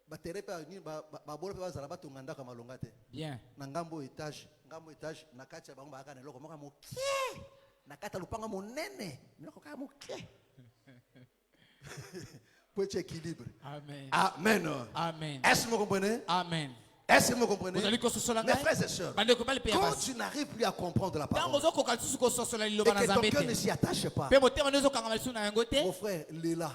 ba terepe ni ba bolo pe bazala ba tonganda ka malonga te. Bien. Na ngambo etage na kati ya bango ba kana loko moka mokie. Na kata lupanga monene. Loko ka mokie. Pour être équilibre. Amen. Amen. Amen. Est-ce que vous comprenez? Amen. Est-ce que vous comprenez? Vous allez kososola Mes ngai? frères et sœurs, Bande ko bali pe quand yabasi. tu n'arrives plus à comprendre la Tango parole ozokoka lisusu kososola et liloba na que ton nzambe cœur ne te. s'y attache pas, Pe motema ndezo kanga lisu na yango te. mon frère, Léla,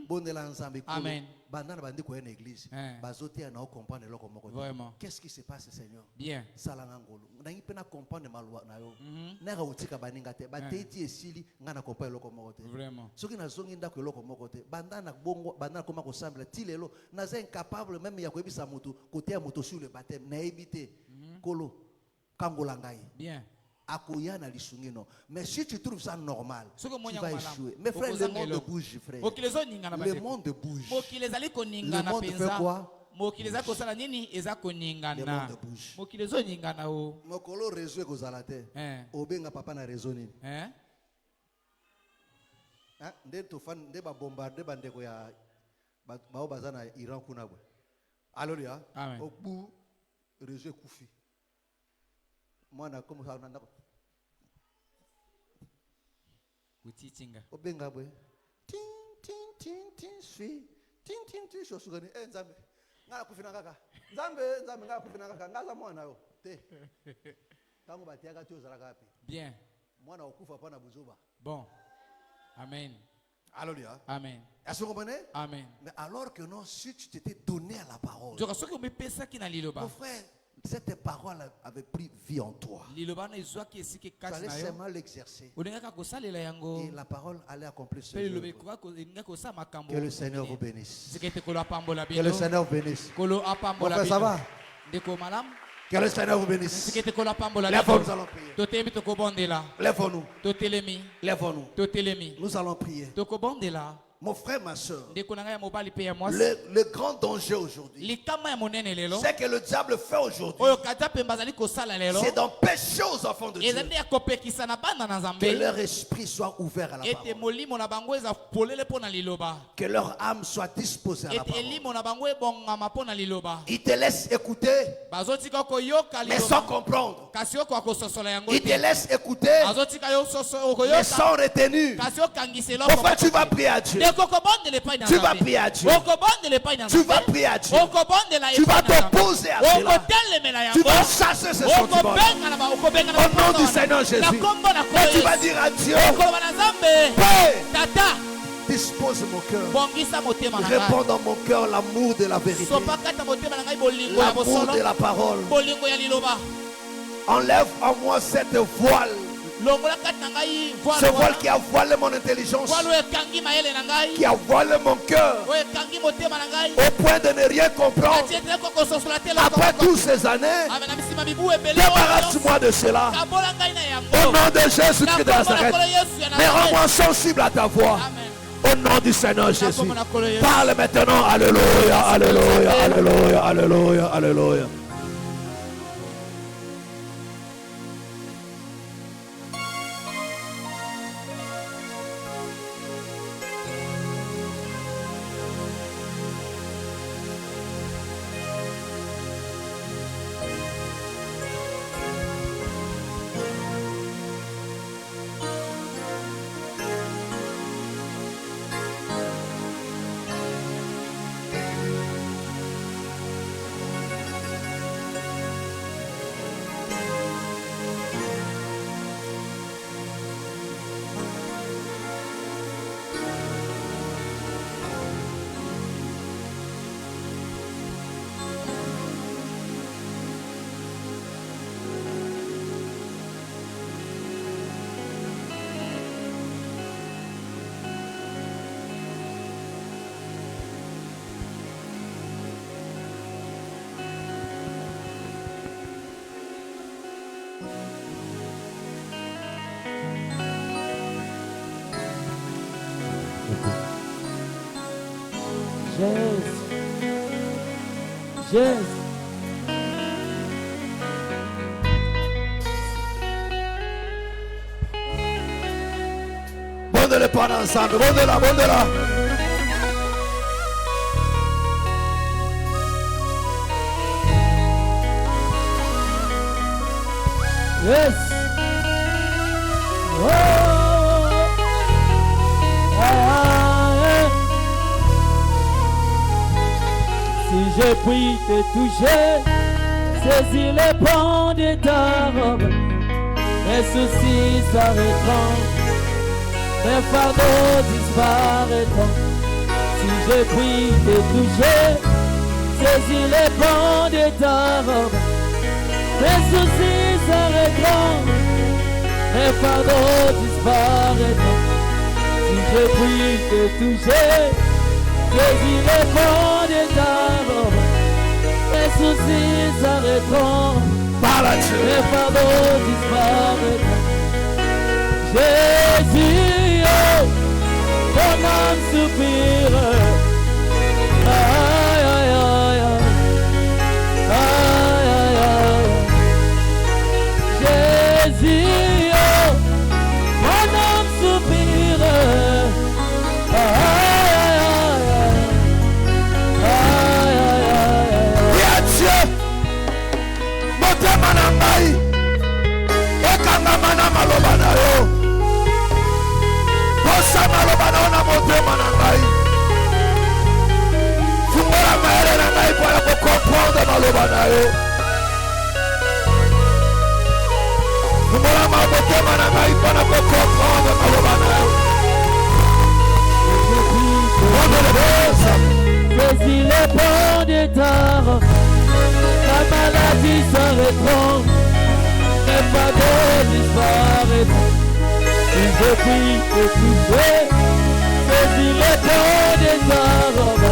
Bondela Nzambe, Amen. Bandana Bandi Koye l'église, Bazoté na comprendre loko moko. Vraiment. Qu'est-ce qui se passe, Seigneur? Bien. Salanga ngolo. Nangi pena comprendre malwa na yo. Na ga utika baninga te, ba teiti esili ngana comprendre loko moko te. Vraiment. Soki na zongi ndako loko moko te, bandana bongo, bandana koma ko sambela tilelo, na za incapable même ya koyebisa mutu, côté ya mutu sur le baptême, na ebité. Kolo kangola ngai. Bien. Akoya na lisungino. Mais si tu trouves ça normal, tu Soko monya vas malamu. échouer. Mes frères, le monde bouge, frère. Mokili ezoninga na Le bandeko. monde bouge. Mokili ezali Le koningana monde fait penza. quoi? Mokili ezali kosala nini eza Le koningana. monde bouge. Mokili ezoningana o. Mokolo réseau ekozala te. Obenga papa na réseau nini? Nde tofan nde ba bombarder bandeko ya bao bazana Iran kuna bwe. Alléluia. Amen. Obu réseau kufi. Mwana comme ça nanda. Kutitinga. Obenga bwe. Tin tin tin tin sui. Tin tin tin shosugani nzambe. Ngala kufina kaka. Nzambe ngala kufina kaka. Ngaza mwana yo. Te. Tango batiaka tu ozala kapi. Bien. Mwana okufa pana buzoba. Bon. Amen. Alléluia. Amen. Est-ce que vous comprenez? Amen. Mais alors que non, si tu t'étais donné à la parole, Joka soki omepesa ki na liloba. mon frère, cette parole avait pris vie en toi. Liloba na ezwaki esiki Tu kati allais na yo. seulement l'exercer. Olingaka kosalela yango. Et la parole allait accomplir ce Pe liloba œuvre. ekoka elinga kosala makambo. Que le Seigneur vous bénisse. Sikete kolo apambola Que bino. le Seigneur vous bénisse. Kolo Mon apambola frère, bino. ça va? Ndeko malam. Que le Seigneur vous bénisse. Sikete kolo apambola Lève-nous, bino. nous allons prier. Totemi tokobondela. Lève-nous. Totelemi. Lève-nous. Totelemi. Nous allons prier. Tokobondela. Mon frère, ma soeur, ndeko na ngai ya mobali pe ya mwasi le grand danger aujourd'hui, likama ya monene lelo c'est que le diable fait aujourd'hui, oyo kata pe bazali kosala lelo c'est d'empêcher aux enfants de Dieu ezali ya kopekisa na bana na que nzambe leur esprit soit ouvert à la ete parole, molimo na bango eza polele mpo na liloba que leur âme soit disposée à la ete parole. elimo na bango ebongama mpo na liloba Ils te laissent écouter, bazotika koyoka mais sans liloba comprendre. kasi okoka kososola yango Ils te te laissent écouter, bazotika yo mais koyoka sans retenue. kasi okangisela Mon frère, tu vas prier à Dieu. ndeko okobondela epai na Tu vas nzambe prier à Dieu. okobondela epai na Tu vas nzambe prier à Dieu. okobondela Tu vas epai na nzambe t'opposer à cela. okotelemela Tu yango vas chasser ces sentiments. okobengana Au nom du Seigneur Jésus. na kombo na Et tu vas Yesu. dire à Dieu, okoloba na nzambe Père, tata dispose mon cœur. bongisa motema na ngai Réponds dans mon cœur l'amour de la vérité, sopa kata motema na ngai bolingo ya l'amour bosolo de la parole. bolingo ya liloba Enlève en moi cette voile, longola kati na ngai ce voile qui a voilé mon intelligence, voile oyo ekangi mayele na ngai qui a voilé mon cœur, oyo ekangi motema na ngai au point de ne rien comprendre. kati ete kokososola te Après toutes ces années, ame na misima mibu ebele débarrasse-moi de cela. kabola ngai na Au yango nom de Jésus na Christ de kombo na Nazareth. kolo Yesu ya Mais Nazareth. rends-moi sensible à ta voix. Amen. Au nom du Seigneur Na Jésus. kombo na kolo Yesu. Parle maintenant. Alléluia, alléluia, alléluia, alléluia, alléluia. Jésus. Bondez-le pas ensemble. Bondez-la, bondez-la. Yes. Oh. Ah. Si je puis te toucher, saisis les pans de ta robe, mes soucis s'arrêteront, mes fardeaux disparaîtront. Si je puis te toucher, saisis les pans de ta robe, mes soucis s'arrêteront, mes fardeaux disparaîtront. Si je puis te toucher, saisis les pans de ta robe, mes soucis s'arrêteront, Parle à Dieu. mes fardeaux disparaîtront. Jésus, oh, comme un soupir. Aïe, aïe, aïe, aïe. Aïe, aïe, aïe. Jésus, oh, mon âme soupire. Aïe, aïe, aïe. Aïe, aïe, aïe. Oui à Dieu. Motema na ngai. Ekangama na maloba na yo. Posa maloba na yo na motema na ngai. Fungola mayele na ngai mpo ya kokomprendre maloba na yo. Fungola motema na ngai mpo na kokomprendre maloba na yo. Saisis les pans de ta robe, la maladie s'arrêteront, les fardeaux disparaîtront. Si je puis te toucher, saisis les pans de ta robe,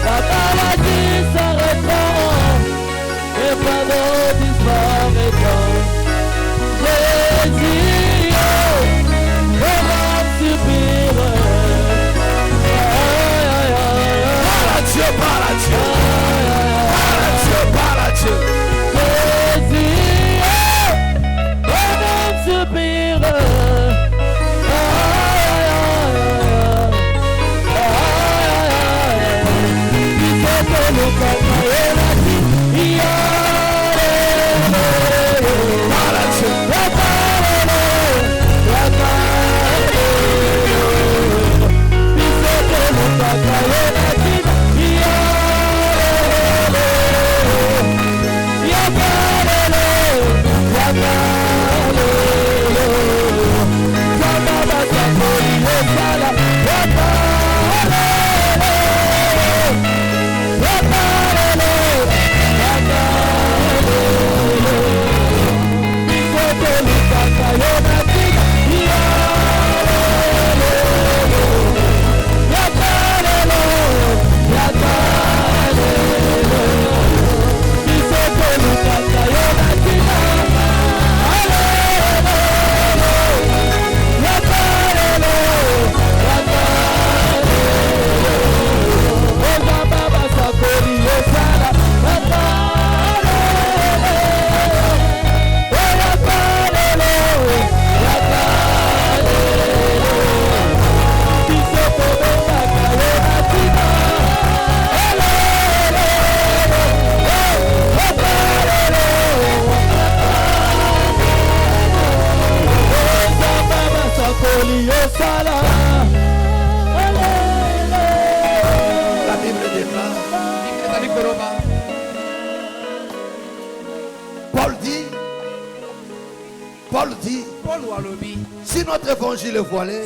la maladie s'arrêteront, les fardeaux disparaîtront. Jésus, oh, comme un soupir. osala. La Bible déclare, Paul dit, si notre évangile est voilé,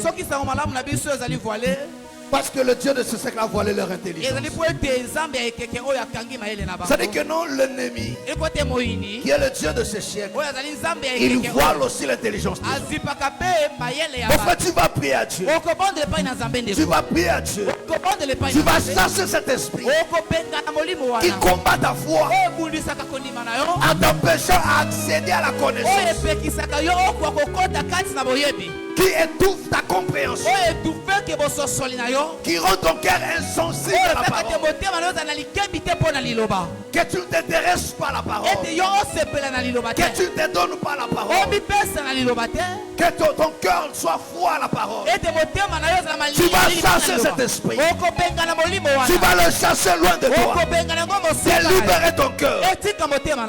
parce que le Dieu de ce siècle a voilé leur intelligence. C'est-à-dire que non, l'ennemi, qui est le Dieu de ce siècle, il voile aussi l'intelligence des gens. Pourquoi tu vas prier à Dieu? Tu vas prier à Dieu. Tu vas chasser cet esprit qui combat ta foi en t'empêchant d'accéder à la connaissance, qui étouffe ta compréhension, qui rend ton cœur insensible à la parole, que tu ne t'intéresses pas à la parole, que tu ne te donnes pas la parole, que ton cœur soit froid à la parole. Tu vas chasser cet esprit, tu vas le chasser loin de toi, délibérer ton cœur, de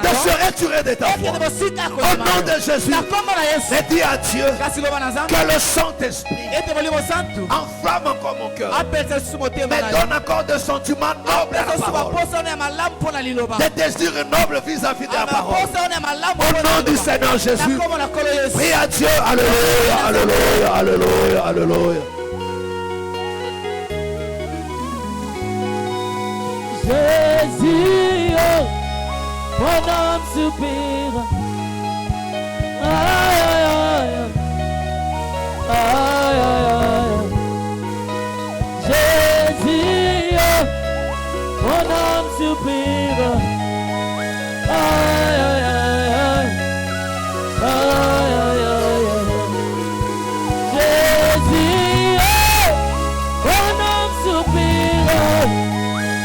se retirer de ta foi. Au nom de Jésus, je dis à Dieu que le Saint-Esprit enflamme encore mon cœur, mais donne encore des sentiments nobles à la parole, des désirs nobles vis-à-vis de la parole. Au nom du Seigneur Jésus, prie à Dieu. Alléluia, alléluia, alléluia, alléluia. Jésus, mon âme soupire. Aïe, aïe, aïe, aïe, aïe. Jésus, mon âme soupire. Aïe, aïe, aïe, aïe, aïe, aïe. Jésus, mon âme soupire. Aïe, aïe, aïe,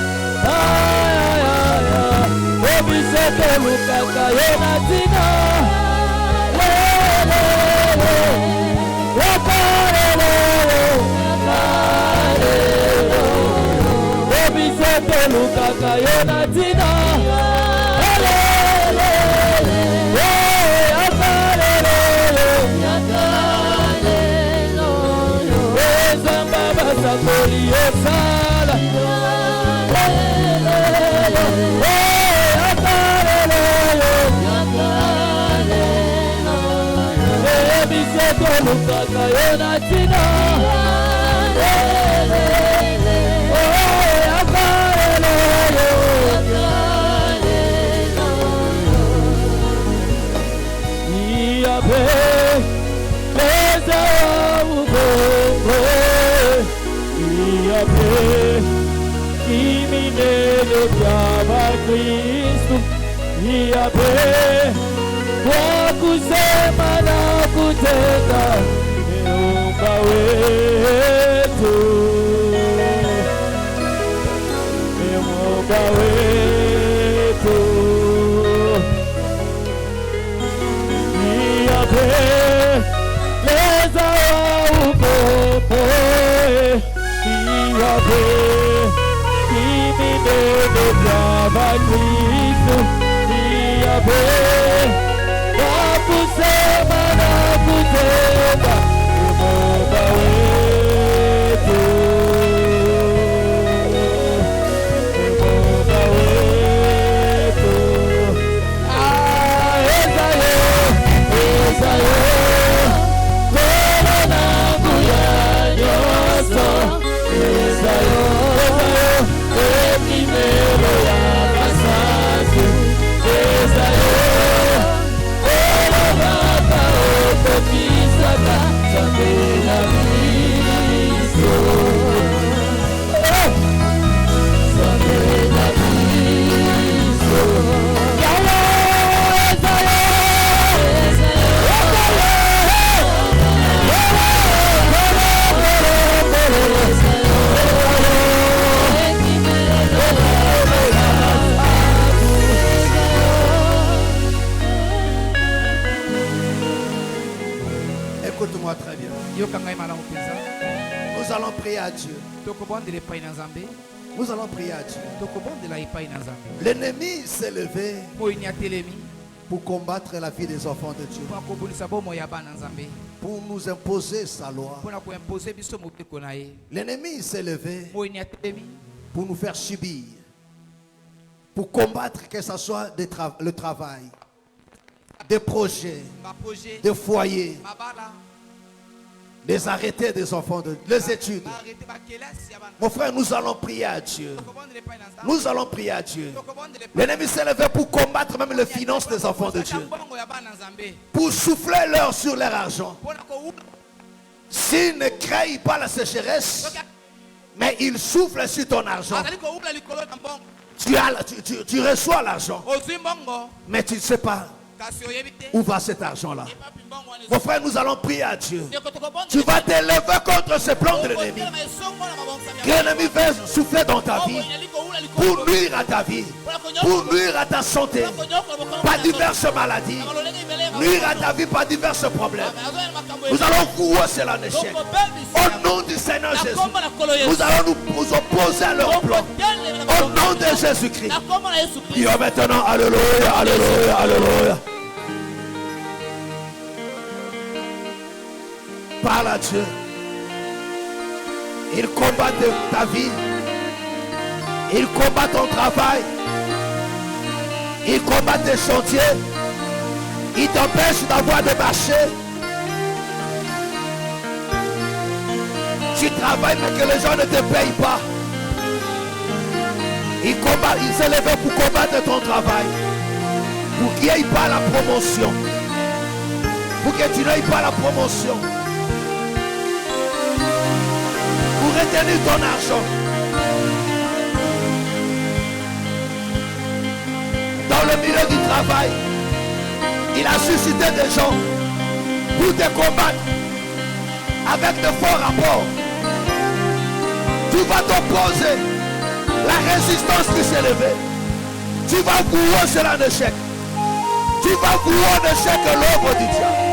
aïe. Obisete lukaka yonatina. Obisete lukaka yonatina. Sakoli osala biseto lukaka yonatina Kristo iape kwa kusema na kutenda Muumba wetu, Muumba wetu iape leza wa upepo iape Kristo iape kwa kusema na kutenda Muumba wetu, Muumba wetu. Ezayo tena nangu ya nyoso, ezayo primero ya pasasu, ezayo olabaka otokisaka sabela Kristo, sabela Kristo. Écoute-moi très bien. Nous allons prier à Dieu. Nous allons prier à Dieu. L'ennemi s'est levé pour combattre la vie des enfants de Dieu, pour nous imposer sa loi. L'ennemi s'est levé pour nous faire subir, pour combattre que ce soit le travail, des projets, des foyers, des arrêtés des enfants, les études. Mon frère, nous allons prier à Dieu. Nous allons prier à Dieu. L'ennemi s'est levé pour combattre même les finances des enfants de Dieu, pour souffler leur sur leur argent. S'ils ne créent pas la sécheresse, mais ils soufflent sur ton argent. Tu reçois l'argent, mais tu ne sais pas où va cet argent-là. Mon frère, nous allons prier à Dieu. Tu vas t'élever contre ce plan de l'ennemi. L'ennemi veut souffler dans ta vie pour nuire à ta vie, pour nuire à ta santé, par diverses maladies, nuire à ta vie par divers problèmes. Nous allons vouer cela en échec. Au nom du Seigneur Jésus, nous allons nous opposer à leur plan. Au nom de Jésus-Christ. Prions maintenant. Alléluia, alléluia, alléluia. Parle à Dieu. Il combat ta vie. Il combat ton travail. Il combat tes chantiers. Il t'empêche d'avoir des marchés. Tu travailles mais que les gens ne te payent pas. Il s'est levé pour combattre ton travail. Pour qu'il n'y ait pas la promotion. Pour que tu n'aies pas la promotion. Pour retenir ton argent. Dans le milieu du travail, il a suscité des gens pour te combattre avec de forts rapports. Tu vas t'opposer. La résistance qui s'est levée. Tu vas vouer cela en échec. Tu vas vouer en échec l'œuvre du diable.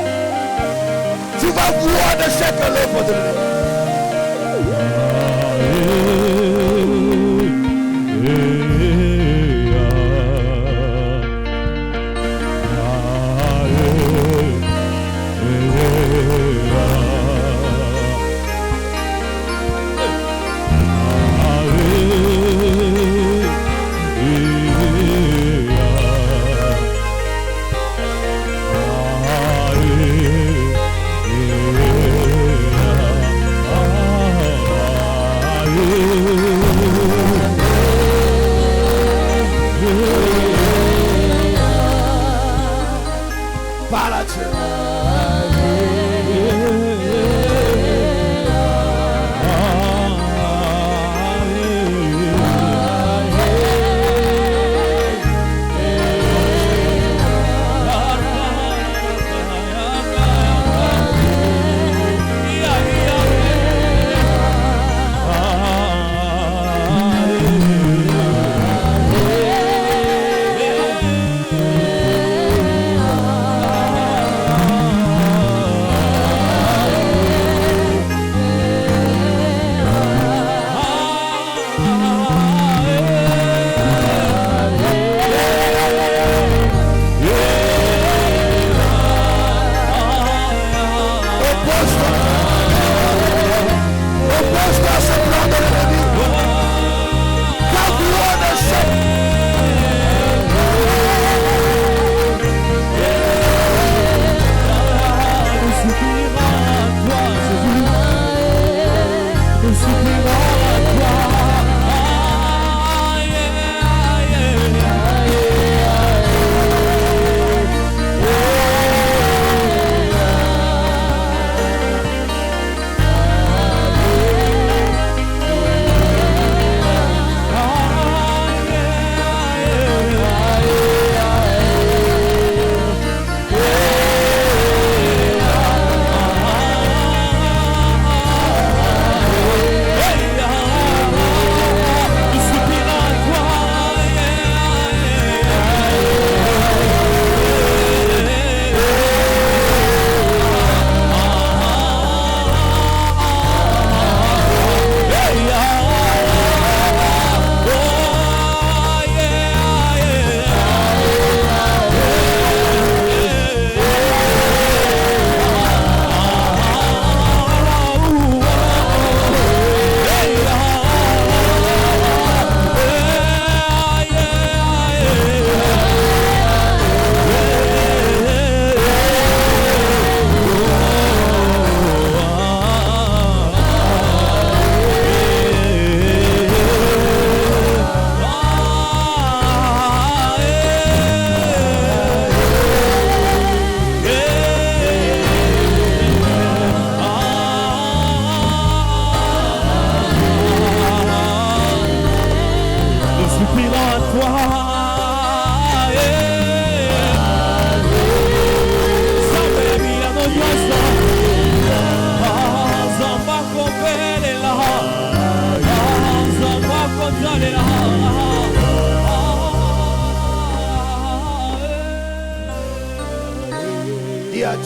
Tu vas vouer en échec l'œuvre de l'ennemi. Parle à Dieu.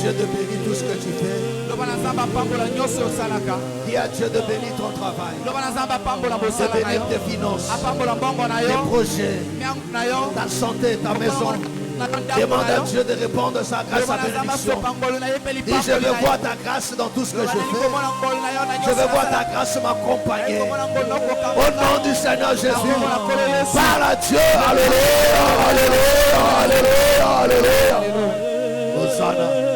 Dieu de bénir tout ce que tu fais. Dis à Dieu de bénir ton travail. De bénir tes finances, tes projets, ta santé, ta maison. Demande à Dieu de répondre sa grâce à bénédiction. Dis, je veux voir ta grâce dans tout ce que je fais. Je veux voir ta grâce m'accompagner. Au nom du Seigneur Jésus, parle à Dieu. Alléluia, alléluia, alléluia, alléluia. Hosanna.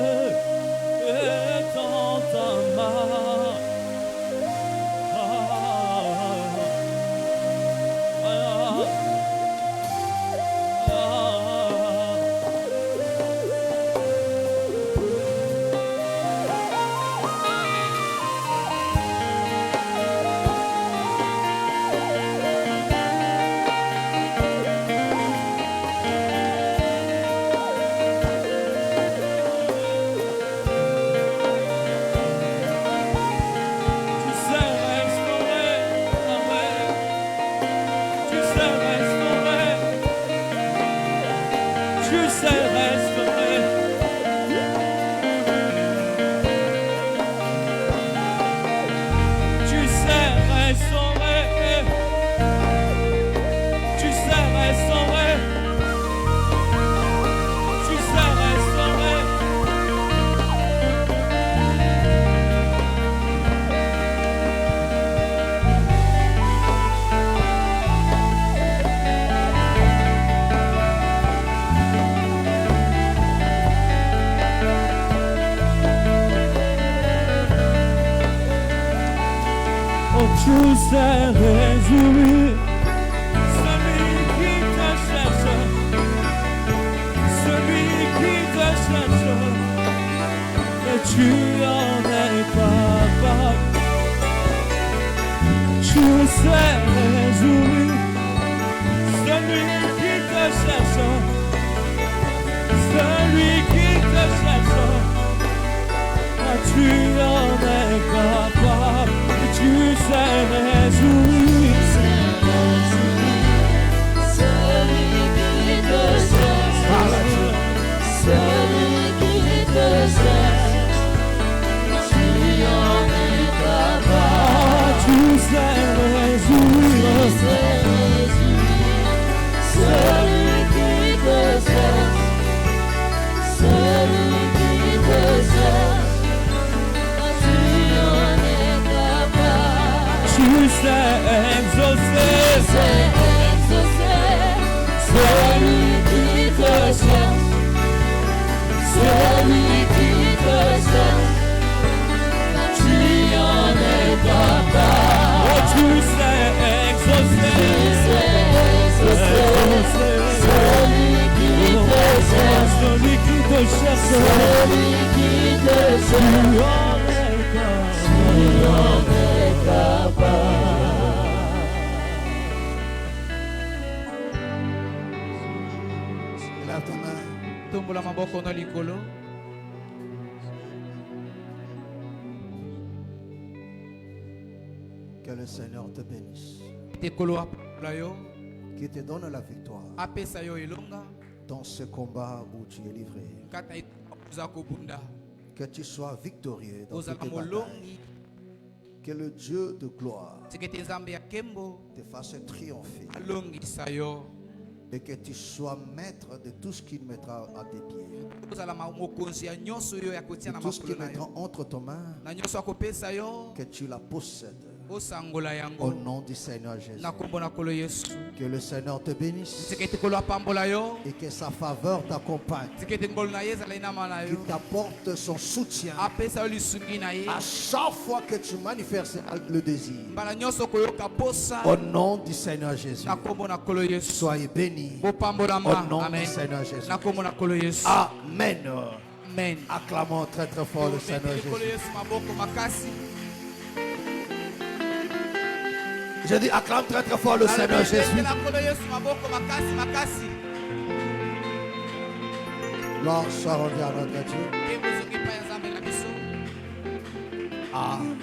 Tu sais réjouir celui qui te cherche, celui qui te cherche, et tu en es capable. Tu sais réjouir celui qui te cherche, celui qui te cherche, et tu en es capable. Tu sais réjouir, celui qui te cherche, celui qui te cherche, tu en es capable. Tu sais réjouir, celui qui te cherche, celui qui te cherche. Tu sais exaucer, celui qui te cherche, celui qui te cherche, tu en es capable. Oh, tu sais exaucer, celui qui te cherche, celui qui te cherche, celui qui te cherche, tu en es capable. Lève ta main. Tombola maboko na likolo. Que le Seigneur te bénisse. Tekolo apula yo. Qui te donne la victoire Apesa yo ilonga. dans ce combat où tu es livré. Kata ituza kubunda. Que tu sois victorieux dans Ozala toutes tes batailles. molongi. Que le Dieu de gloire Tikete nzambe ya kembo. te fasse triompher. Alongisa yo. Et que tu sois maître de tout ce qu'il mettra à tes pieds. Ozala mokonzi ya nyonso yo ya kotia De na tout ce qu'il makolo na mettra yo. entre tes mains, Na nyonso akopesa yo. que tu la possèdes. Osangola Au yango. nom du Seigneur Jésus. Na kombo na kolo Yesu. Que le Seigneur te bénisse Tikete kolo apambola yo. et que sa faveur t'accompagne. Tikete ngolo na ye ezala inama na Qu'il yo. t'apporte son soutien Apesa yo lisungi na ye. à chaque fois que tu manifestes le désir. Mbala nyonso koyoka posa. Au nom du Seigneur Jésus. Na kombo na kolo Yesu. Soyez bénis. Bopambolama. Au nom Amen. du Seigneur Jésus. Na kombo na kolo Yesu. Amen. Amen. Acclamons très très fort le Seigneur Kolo Jésus. Yesu maboko makasi. Je dis acclame très très fort le Seigneur Jésus. Na kolo Yesu maboko makasi makasi. Gloire soit rendue à notre Dieu. Kembo zongi pa ya nzambe na biso. Amen.